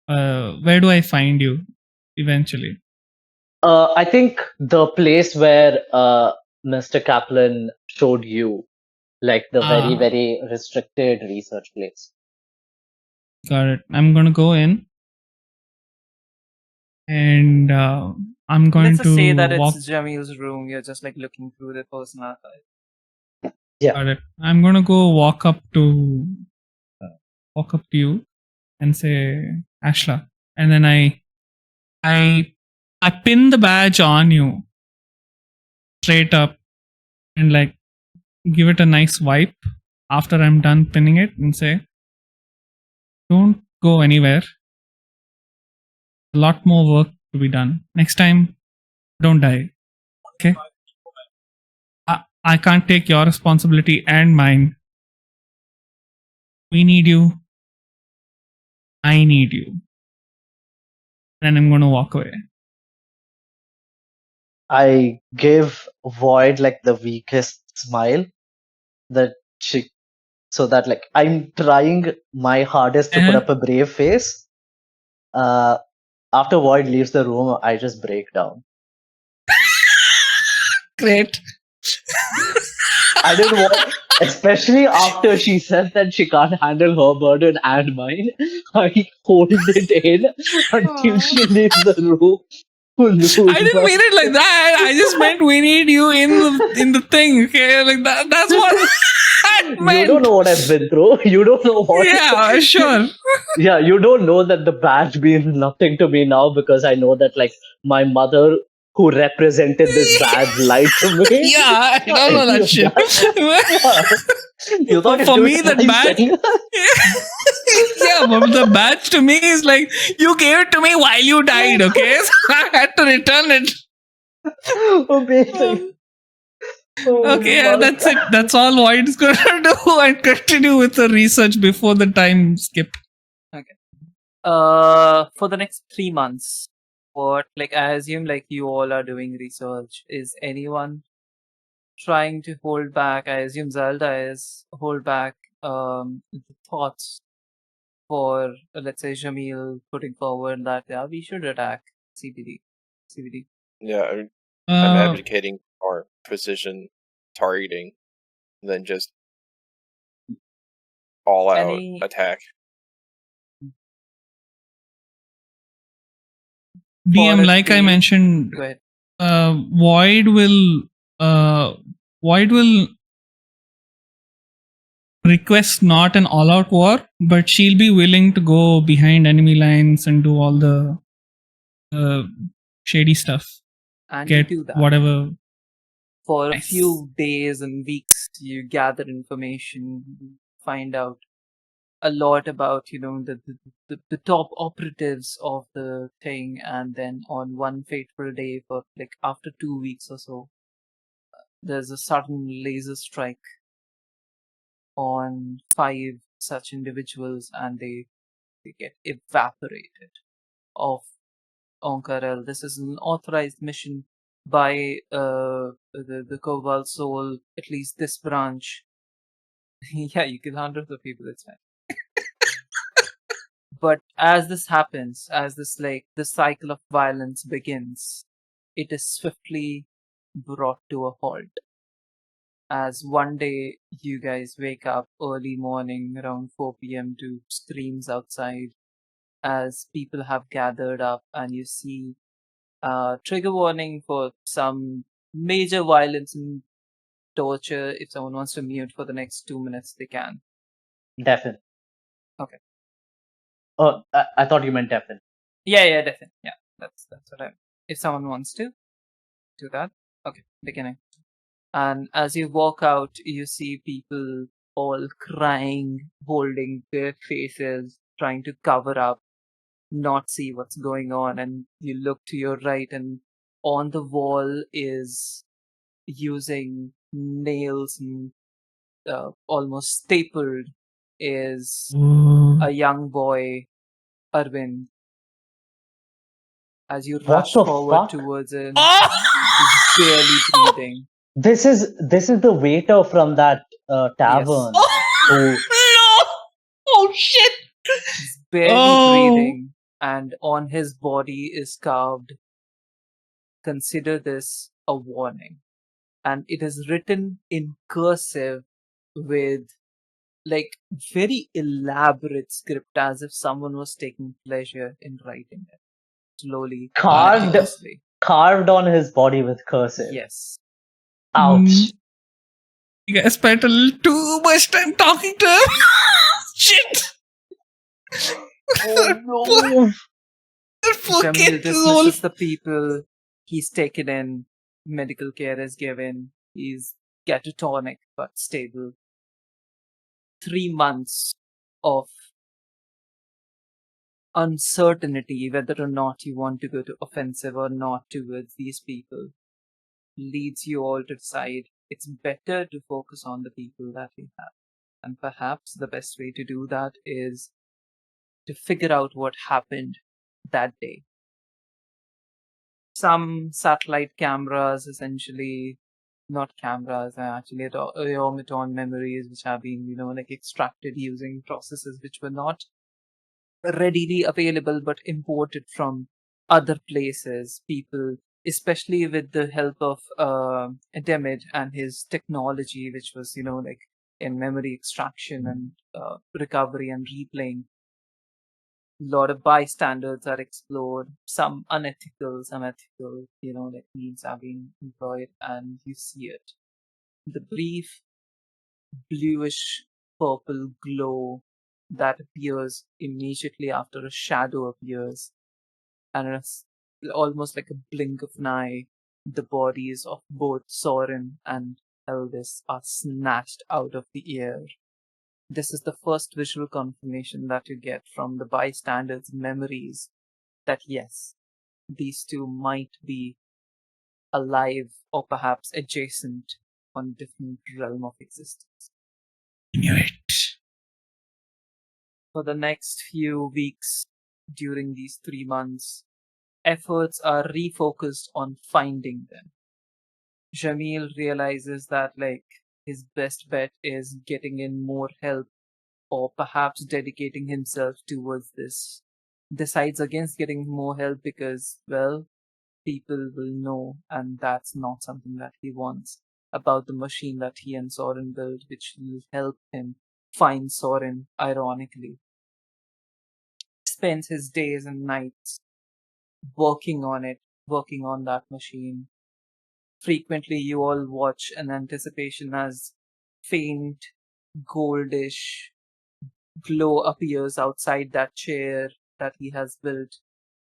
Where do I find you eventually?
I think the place where Mr. Kaplan showed you, like the very,
Ah.
very restricted research place.
Got it. I'm going to go in. And I'm going
Let's
to
just say that
walk.
it's Jamil's room. You're just like looking through the personal archive.
Yeah.
Got it. I'm going to go walk up to you and say, Ashla. And then I pin the badge on you straight up and like give it a nice wipe after I'm done pinning it and say, don't go anywhere. A lot more work to be done. Next time, don't die. Okay? I can't take your responsibility and mine. We need you. I need you. Then I'm going to walk away.
I give Void like the weakest smile that she, so that like I'm trying my hardest to put up a brave face. After Void leaves the room, I just break down.
Great.
I didn't want, especially after she said that she can't handle her burden and mine. I hold it in until she leaves the room.
I didn't mean it like that. I just meant we need you in the thing. Okay, like that. That's what I meant.
You don't know what I've been through. You don't know what.
Yeah, sure.
Yeah, you don't know that the badge means nothing to me now because I know that like my mother who represented this badge lied to me.
Yeah, I don't know that shit.
You thought
For me, the badge. Yeah, but the badge to me is like you gave it to me while you died. Okay, so I had to return it.
Amazing.
Okay, yeah, that's it. That's all Void's gonna do and continue with the research before the time skip.
Okay. For the next 3 months, what, like, I assume like you all are doing research. Is anyone trying to hold back? I assume Zailda is hold back the thoughts for let's say Jamil putting forward that we should attack CBD.
Yeah, I'm advocating for precision targeting than just all out attack.
DM, like I mentioned,
Go ahead.
Void will request not an all-out war, but she'll be willing to go behind enemy lines and do all the shady stuff.
And
get
you do that.
whatever.
For
Nice.
a few days and weeks, you gather information, find out a lot about, you know, the top operatives of the thing, and then on one fateful day, for like after 2 weeks or so, there's a sudden laser strike on 5 such individuals, and they get evaporated off Onkarel. This is an authorized mission by the Cobalt Soul, at least this branch. Yeah, you kill hundreds of people, it's fine. But as this happens, as this like the cycle of violence begins, it is swiftly brought to a halt. As one day you guys wake up early morning around 4 p.m. to screams outside as people have gathered up, and you see trigger warning for some major violence and torture. If someone wants to mute for the next 2 minutes, they can.
Definitely.
Okay.
Oh, I thought you meant definitely.
Yeah, definitely. Yeah, that's what I. If someone wants to do that, okay, beginning. And as you walk out, you see people all crying, holding their faces, trying to cover up, not see what's going on. And you look to your right, and on the wall is using nails and almost stapled is a young boy, Arvind. As you rush forward towards him, he's barely breathing.
This is the waiter from that tavern.
Oh, no! Oh shit!
He's barely
Oh.
breathing, and on his body is carved, "Consider this a warning." And it is written in cursive with like very elaborate script, as if someone was taking pleasure in writing it slowly,
Carved
meticulously.
carved on his body with cursive.
Yes.
Ouch.
You guys spent a little too much time talking to him. Shit!
Oh no.
Poor
Jamil
kid is all-
dismisses the people. He's taken in. Medical care is given. He's catatonic but stable. 3 months of uncertainty whether or not you want to go to offensive or not towards these people leads you all to decide it's better to focus on the people that we have. And perhaps the best way to do that is to figure out what happened that day. Some satellite cameras, essentially, not cameras, actually automaton memories, which have been, like extracted using processes which were not readily available but imported from other places. People, especially with the help of Demid and his technology, which was, like in memory extraction and recovery and replaying. A lot of bystanders are explored, some unethical, some ethical, like means are being employed, and you see it. The brief bluish purple glow that appears immediately after a shadow appears, and it's almost like a blink of an eye, the bodies of both Sorren and Eldis are snatched out of the air. This is the first visual confirmation that you get from the bystanders' memories that yes, these two might be alive or perhaps adjacent on a different realm of existence.
Knew it.
For the next few weeks during these 3 months, efforts are refocused on finding them. Jamil realizes that his best bet is getting in more help or perhaps dedicating himself towards this. Decides against getting more help because, well, people will know, and that's not something that he wants, about the machine that he and Sorren built, which will help him find Sorren, ironically. Spends his days and nights working on it, working on that machine. Frequently, you all watch in anticipation as faint, goldish glow appears outside that chair that he has built,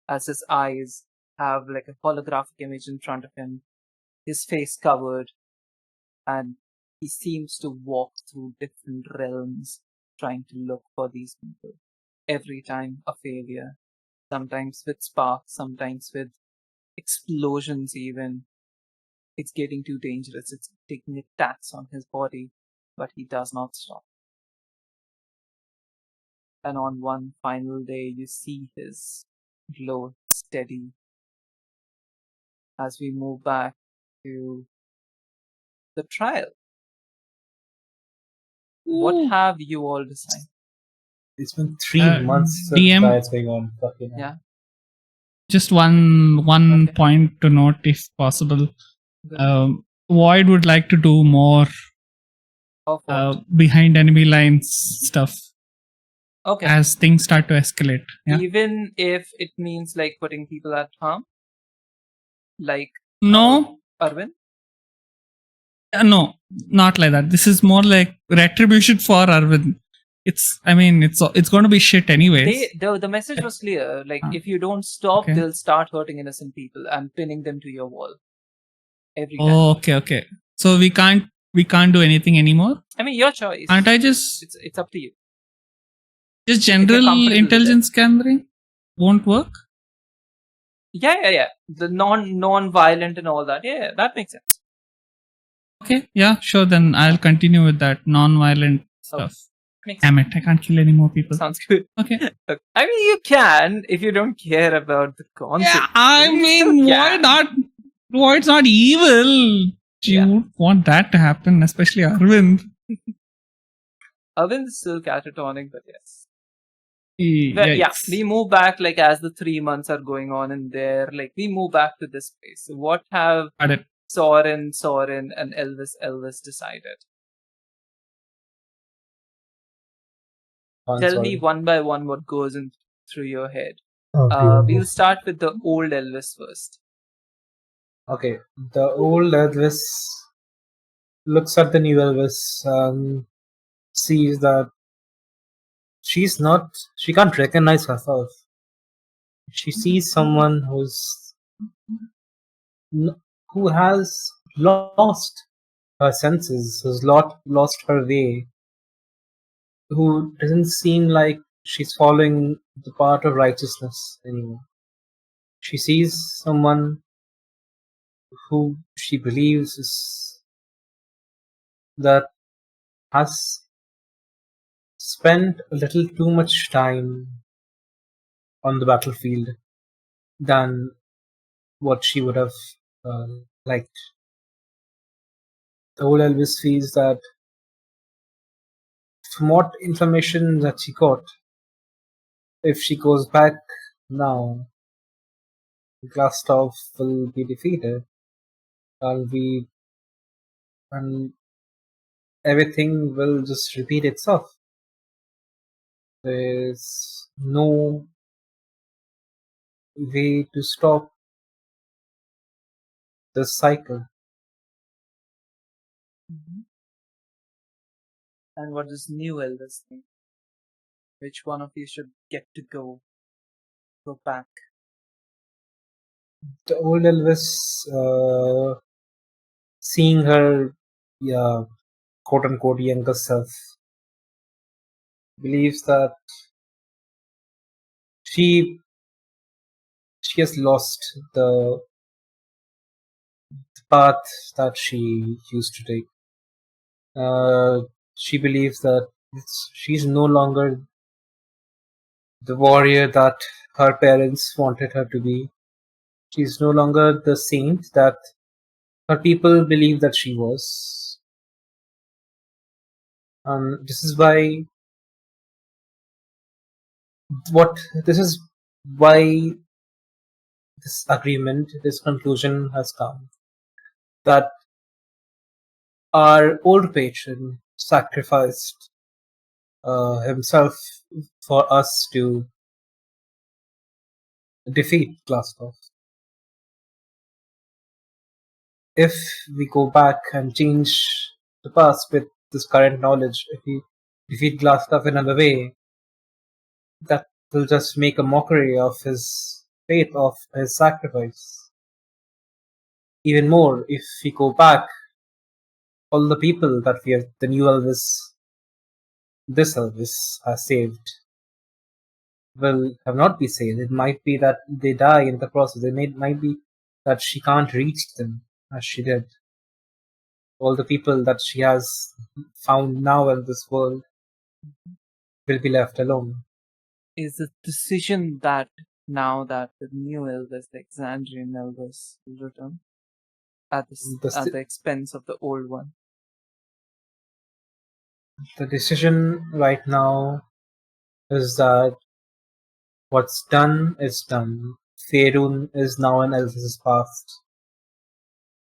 as his eyes have like a holographic image in front of him, his face covered, and he seems to walk through different realms trying to look for these people. Every time a failure, sometimes with sparks, sometimes with explosions even. It's getting too dangerous. It's taking attacks on his body, but he does not stop. And on one final day, you see his glow steady. As we move back to the trial, what have you all decided?
It's been 3 months since
DM?
that's going on. Fucking hell.
Yeah.
Just one
Okay.
point to note, if possible. Void would like to do more
Of what?
behind enemy lines stuff
Okay.
as things start to escalate. Yeah.
Even if it means putting people at harm, like
No,
Arvind.
no, not like that. This is more like retribution for Arvind. It's going to be shit anyways.
The message was clear. If you don't stop,
Okay.
they'll start hurting innocent people and pinning them to your wall. Every time.
Oh, okay. So we can't do anything anymore.
I mean, your choice.
Can't I just
It's up to you.
just
you're
general
comfortable with
intelligence gathering won't work?
Yeah. The non-violent and all that. Yeah, that makes sense.
Okay, yeah, sure. Then I'll continue with that non-violent stuff.
Makes
Damn it, I can't kill any more people.
Sounds good.
Okay.
I mean, you can if you don't care about the concept.
Yeah, I
You
mean,
still
why
can.
not? Void's not evil. You
Yeah.
would want that to happen, especially Arvind.
Arvind is still catatonic, but yes. Well, yeah,
Yikes.
we move back like as the 3 months are going on in there. Like we move back to this place. So what have
Got it.
Sorren, and Elvis decided? Tell me one by one what goes in through your head. We'll start with the old Elvis first.
Okay, the old Elvis looks at the new Elvis and sees that she can't recognize herself. She sees someone who has lost her senses, who's lost her way, who doesn't seem like she's following the path of righteousness anymore. She sees someone who she believes that has spent a little too much time on the battlefield than what she would have liked. The old Elvis feels that from what information that she got, if she goes back now, Glastov will be defeated. And everything will just repeat itself. There's no way to stop this cycle.
And what does new Elvis think? Which one of you should get to go back?
The old Elvis, seeing her, quote unquote, younger self, believes that she has lost the path that she used to take. She believes that she's no longer the warrior that her parents wanted her to be. She's no longer the saint that her people believed that she was. This is why this agreement, this conclusion has come, that our old patron sacrificed himself for us to defeat Glastov. If we go back and change the past with this current knowledge, if we defeat Glastov in another way, that will just make a mockery of his faith, of his sacrifice. Even more, if we go back, all the people that the new Elvis, this Elvis, has saved will have not been saved. It might be that they die in the process. It might be that she can't reach them as she did. All the people that she has found now in this world will be left alone.
Is the decision that now that the new Elvis, the Exandrian Elvis, will return at the expense of the old one?
The decision right now is that what's done is done. Faerun is now in Elvis's past.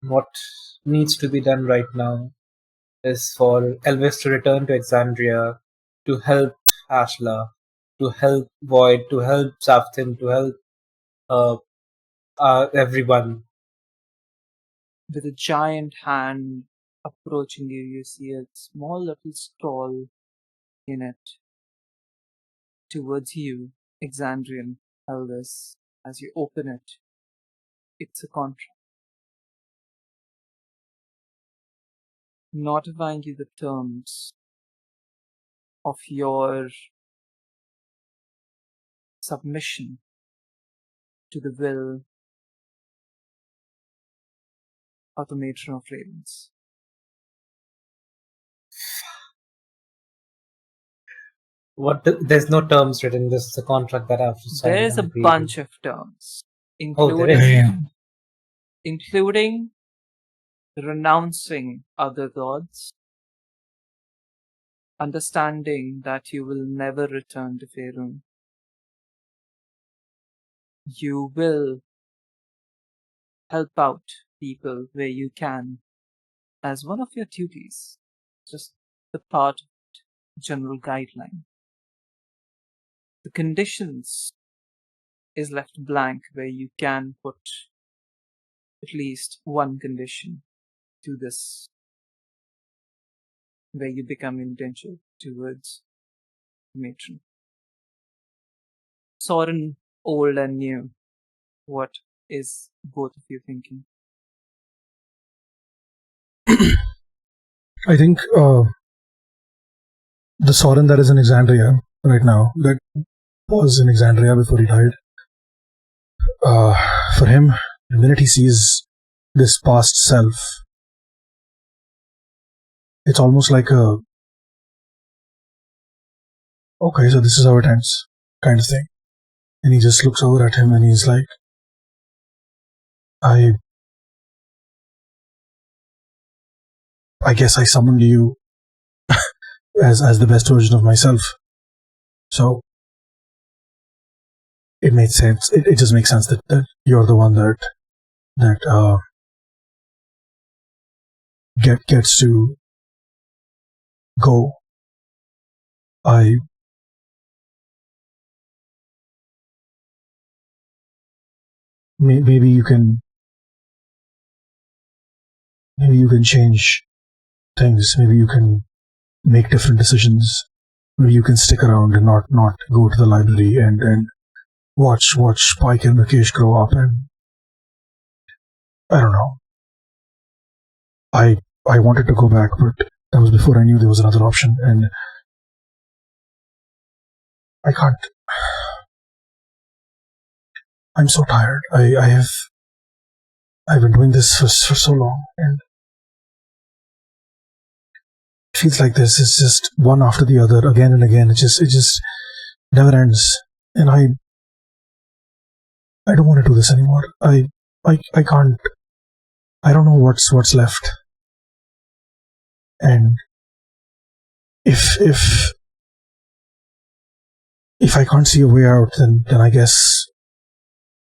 What needs to be done right now is for Elvis to return to Exandria, to help Ashla, to help Void, to help Xavthan, to help everyone.
With a giant hand approaching you, you see a small little scroll in it. Towards you, Exandrian Elvis, as you open it, it's a contract. Notifying you the terms of your submission to the will of the Matron of Ravens.
There's no terms written. This is a contract that I have to sign.
There's a bunch of terms,
including
renouncing other gods, understanding that you will never return to Faerun. You will help out people where you can as one of your duties, just the part of general guideline. The conditions is left blank where you can put at least one condition to this, where you become indulgent towards the matron. Sorren, old and new, what is both of you thinking?
I think the Sorren that is in Exandria right now, that was in Exandria before he died, for him, the minute he sees this past self, it's almost like okay, so this is how it ends, kind of thing. And he just looks over at him and he's like, I guess I summoned you as the best version of myself. So it made sense. It just makes sense that you're the one that gets to go. Maybe you can change things. Maybe you can make different decisions. Maybe you can stick around and not go to the library and watch Pike and Rakesh grow up, and I don't know. I wanted to go back, but that was before I knew there was another option, and I can't. I'm so tired. I've been doing this for so long, and it feels like this is just one after the other, again and again. It just never ends, and I don't want to do this anymore. I can't. I don't know what's left, and if I can't see a way out, then I guess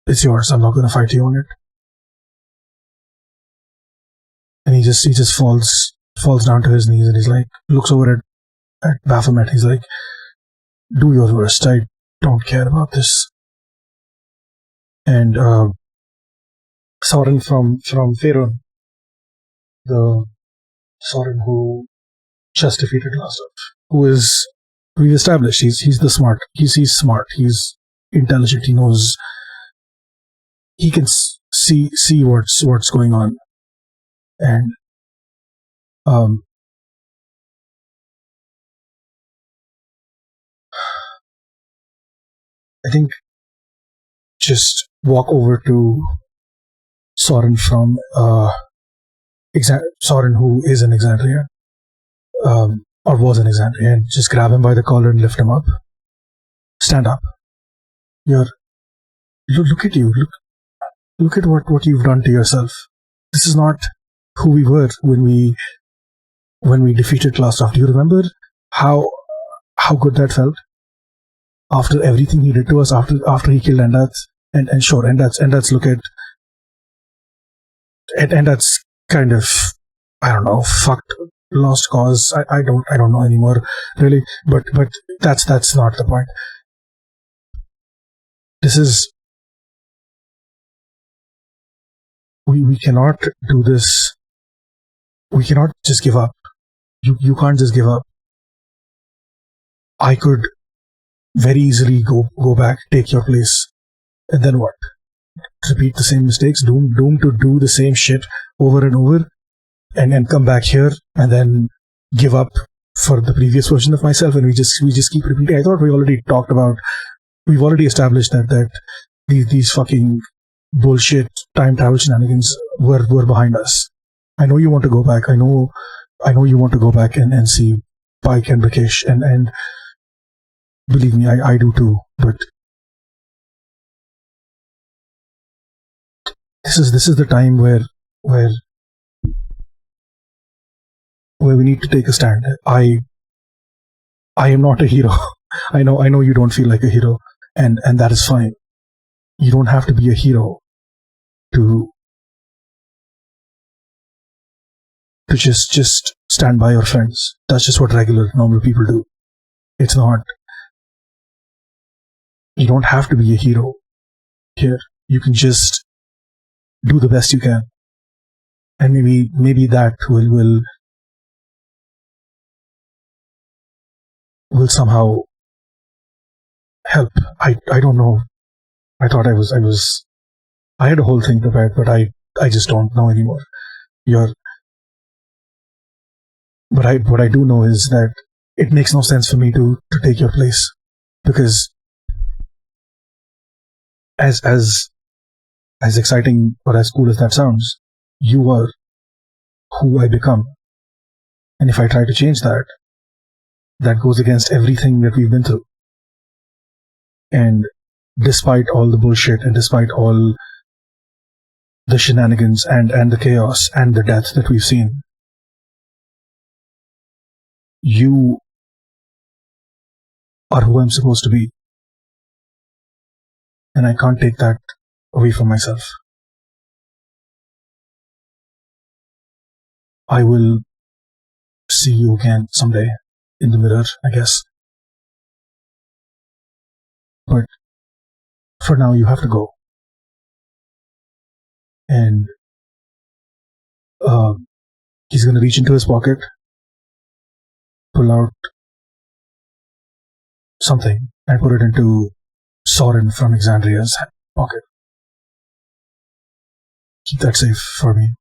it's yours. I'm not going to fight you on it. And he just falls down to his knees, and he's like, looks over at Baphomet. He's like, do your worst. I don't care about this. And Sorren from Faerun, the Sorren who just defeated Lastov, we've established he's the smart. He's smart. He's intelligent. He knows. He can see what's going on, and I think just walk over to Sorren from Sorren, who is in Exandria, or was in Exandria, and just grab him by the collar and lift him up. Stand up. Look at you. Look at what you've done to yourself. This is not who we were when we defeated Lastov. Do you remember how good that felt? After everything he did to us, after he killed Endath, and sure, Endath's look at Endath's kind of, I don't know, fucked, lost cause. I don't know anymore, really. But that's not the point. This is. We cannot do this. We cannot just give up. You can't just give up. I could very easily go back, take your place, and then what? Repeat the same mistakes, doomed to do the same shit over and over, and then come back here and then give up for the previous version of myself, and we just keep repeating. I thought we've already established that these fucking bullshit time travel shenanigans were behind us. I know you want to go back. I know you want to go back and see Pike and Rakesh, and believe me, I do too. But this is the time where we need to take a stand. I am not a hero. I know you don't feel like a hero, and that is fine. You don't have to be a hero to just stand by your friends. That's just what regular, normal people do. It's not. You don't have to be a hero here. You can just do the best you can, and maybe that will somehow help. I don't know. I thought I had a whole thing prepared, but I just don't know anymore. But what I do know is that it makes no sense for me to take your place, because as exciting or as cool as that sounds, you are who I become. And if I try to change that, that goes against everything that we've been through. And despite all the bullshit and despite all the shenanigans and the chaos and the death that we've seen, you are who I'm supposed to be. And I can't take that away from myself. I will see you again someday in the mirror, I guess. But for now, you have to go. And he's going to reach into his pocket, pull out something, and put it into Sorren from Exandria's pocket. Keep that safe for me.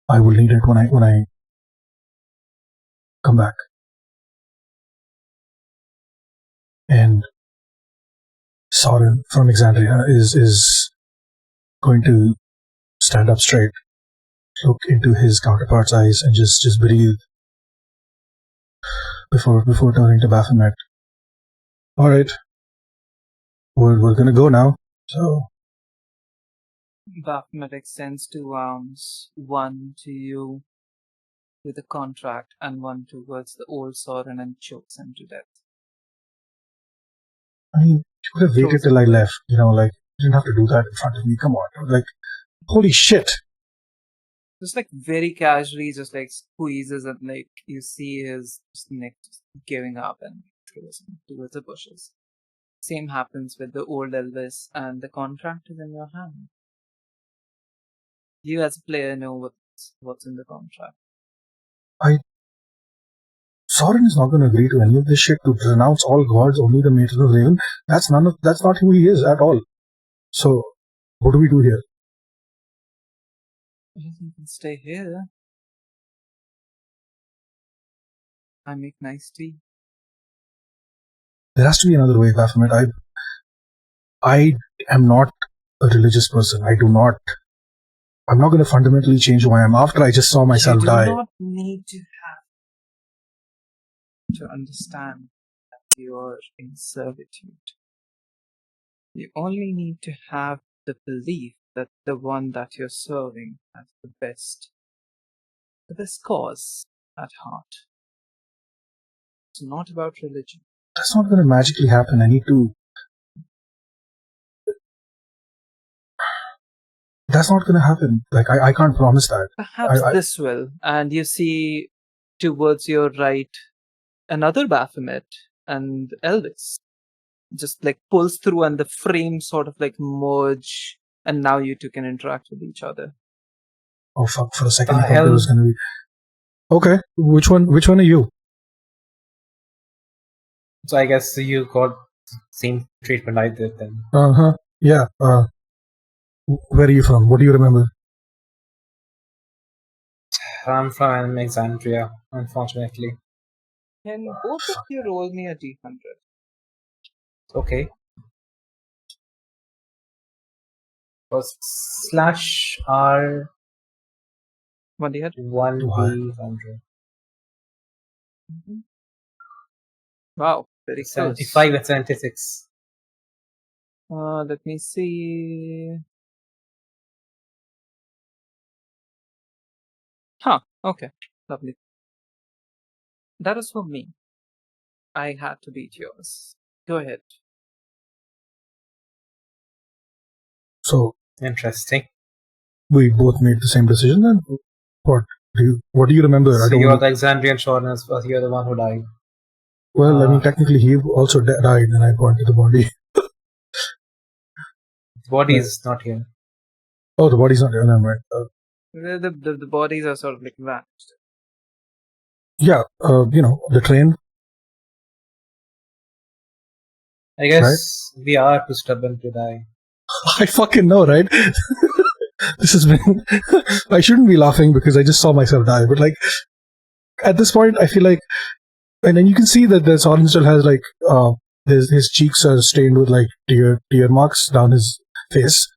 I will need it when I come back. And Sorren from Exandria is going to stand up straight, look into his counterpart's eyes, and just breathe before turning to Baphomet. All right, we're gonna go now. So
Baphomet extends 2 arms, one to you with a contract and one towards the old Sorren, and chokes him to death.
I mean, you could have waited till I left. You didn't have to do that in front of me. Come on, holy shit.
Just very casually, just squeezes, and you see his neck just giving up and throws him towards the bushes. Same happens with the old Elvis, and the contract is in your hand. You as a player know what's in the contract.
Sorren is not going to agree to any of this shit, to renounce all gods, only the Matron of Raven. That's not who he is at all. So, what do we do here?
You can stay here. I make nice tea.
There has to be another way, Baphomet. I am not a religious person. I'm not going to fundamentally change who I am after I just saw myself die.
You do not need to understand that you are in servitude. You only need to have the belief that the one that you're serving has the best cause at heart. It's not about religion.
That's not going to magically happen. I need to... That's not going to happen. I can't promise that.
Perhaps this will. And you see towards your right another Baphomet and Elvis. Just pulls through, and the frames sort of merge, and now you two can interact with each other.
Oh fuck, for a second I thought there was going to be... Okay, which one are you?
So I guess you got the same treatment I did then.
Uh-huh, yeah. Where are you from? What do you remember?
I'm from Exandria, unfortunately.
Can both of you roll me a d100?
Okay. Was /R
1d100?
1d100.
Wow, very close.
75 and 76.
Let me see. Huh, okay. Lovely. That is for me. I had to beat yours. Go ahead.
So
Interesting.
we both made the same decision. And what do you remember?
So you're the Exandria and Sorren, as you're the one who died.
Well, I mean, technically, he also died, and I wanted the body.
The body is not here.
Oh, the body's not here. Never mind.
The bodies are sort of like vanished.
Yeah, the train.
I guess we are too stubborn to die.
I fucking know, right? This has been. I shouldn't be laughing because I just saw myself die, but like at this point, I feel like, and then you can see that the Sorren still has like his cheeks are stained with like tear marks down his face,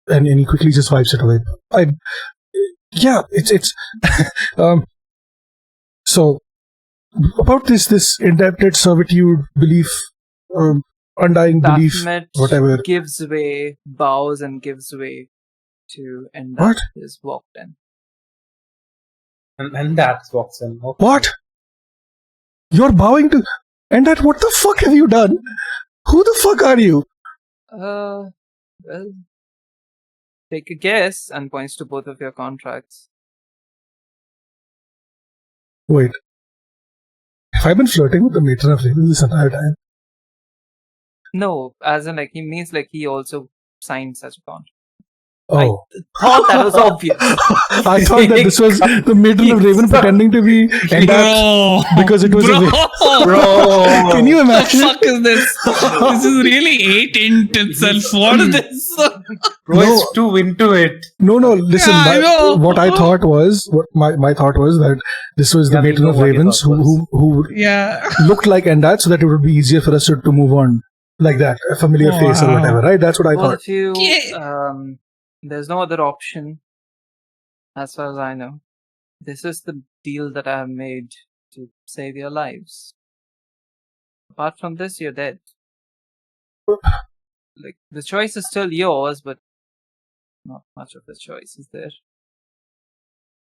and he quickly just wipes it away. It's so about this indebted servitude belief, undying belief,
Baphomet
whatever.
gives way, bows and gives way to end
What?
is walked in.
And that walks in. Okay.
What? You're bowing to, and that? What the fuck have you done? Who the fuck are you?
Well, take a guess, and points to both of your contracts.
Wait. Have I been flirting with the matron of Raven this entire time?
No, as in like he means like he also signed such a contract.
Oh.
I thought that was obvious.
I thought that this was the matron of Raven pretending to be Endat because it was
Bro!
Can you
What the
imagine?
fuck is this? This is really 8 int itself. What is this?
Bro
No.
is too into it.
No, listen.
Yeah, I know.
What I thought was, my thought was that this was the
Yeah, we
matron
know
of
what your
Ravens
thought was.
who
Yeah.
looked like Endat, so that it would be easier for us to move on like that, a familiar face or
Wow.
whatever, right? That's what I
Well,
thought.
if you,
Yeah.
there's no other option, as far as I know. This is the deal that I have made to save your lives. Apart from this, you're dead. Like, the choice is still yours, but not much of a choice is there.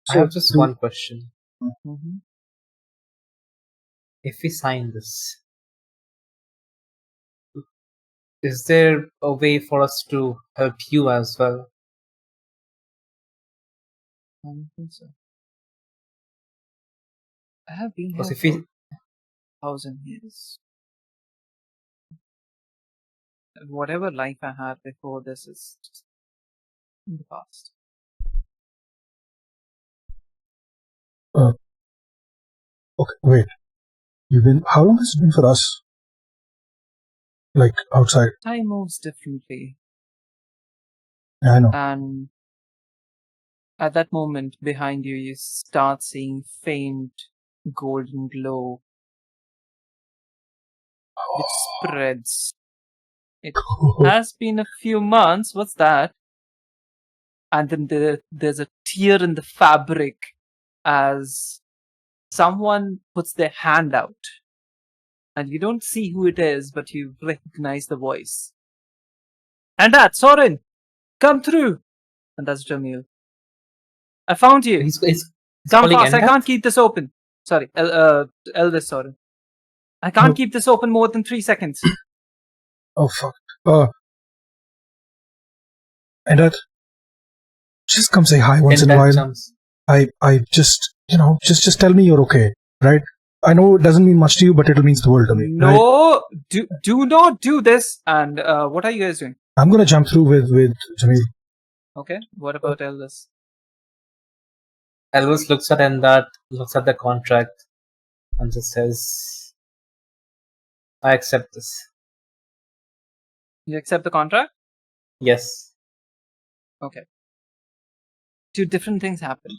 I have just one question.
Mm-hmm.
If we sign this, is there a way for us to help you as well?
I don't think so. I have been here
Because if
for
we
1,000 years. Whatever life I had before this is just in the past.
Okay, wait. How long has it been for us? Like outside?
Time moves differently.
Yeah, I know.
And at that moment, behind you, you start seeing faint golden glow, which spreads. It has been a few months. What's that? And then there's a tear in the fabric as someone puts their hand out. And you don't see who it is, but you recognize the voice. And that's Sorren! Come through! And that's Jamil. I found you!
he's
Come
calling
fast, I
Endat?
can't keep this open. Sorry, Elvis, sorry. I can't keep this open more than 3 seconds.
Oh fuck. And that. Just come say hi once in a
Endat
while.
jumps.
I just just tell me you're okay, right? I know it doesn't mean much to you, but it means the world to me. Right?
No, do not do this. And what are you guys doing?
I'm gonna jump through with Jamil.
Okay, what about Elvis?
Elvis looks at Endat, looks at the contract, and just says, I accept this.
You accept the contract?
Yes.
Okay. 2 different things happen.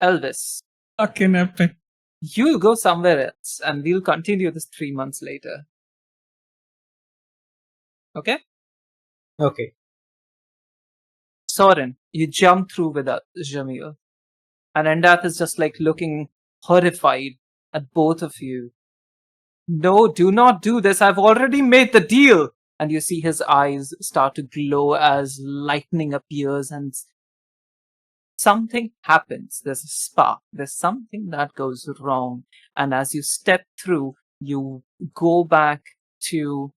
Elvis,
Fucking epic.
you'll go somewhere else, and we'll continue this 3 months later. Okay?
Okay.
Sorren, you jump through with Jamil. And Endath is just like looking horrified at both of you. No, do not do this. I've already made the deal. And you see his eyes start to glow as lightning appears and something happens. There's a spark. There's something that goes wrong. And as you step through, you go back to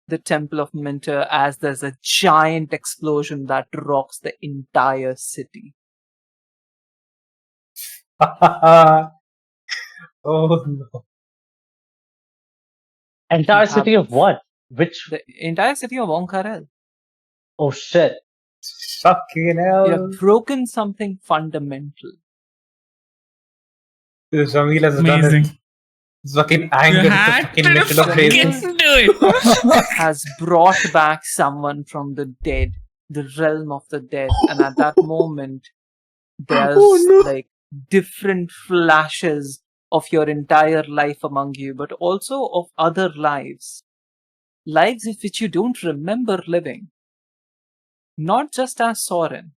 the Temple of Minter as there's a giant explosion that rocks the entire city.
Oh no.
Entire
You
city
have-
of what? Which?
The entire city of Onkarel.
Oh shit.
Fucking hell.
You have broken something fundamental.
Jamil has done
Amazing.
it. He's fucking
You
angered the
had
fucking
to
metal of
fucking
Raisins.
do it.
Has brought back someone from the dead, the realm of the dead, and at that moment, there's like different flashes of your entire life among you, but also of other lives. Lives in which you don't remember living. Not just as Sorren,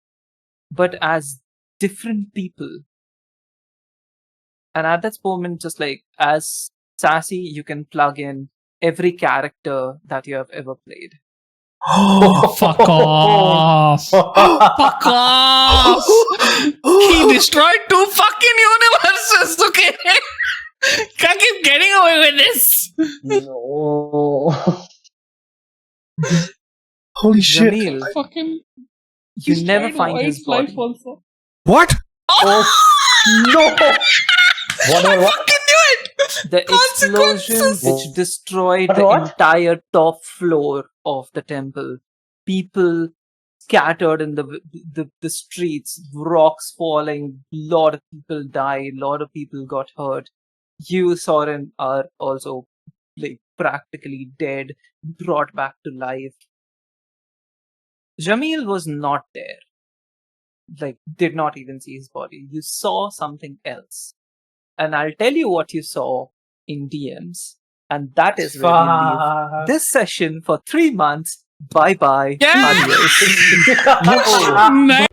but as different people. And at that moment, just like as Sassy, you can plug in every character that you have ever played.
Fuck off. Fuck off. He destroyed 2 fucking universes, okay? Can't keep getting away with this.
No.
Holy shit.
Jamil,
Fucking.
you never find his body.
Also.
What?
No! What?
I fucking knew it!
The explosion
Consequences.
which destroyed the
What?
entire top floor of the temple. People scattered in the streets, rocks falling, lot of people died, lot of people got hurt. You, Sorren, are also like practically dead, brought back to life. Jamil was not there. Like, did not even see his body. You saw something else. And I'll tell you what you saw in DMs. And that is where we leave
Fuck.
this session for 3 months. Bye bye.
Yeah.
Adios.
No.
Nice.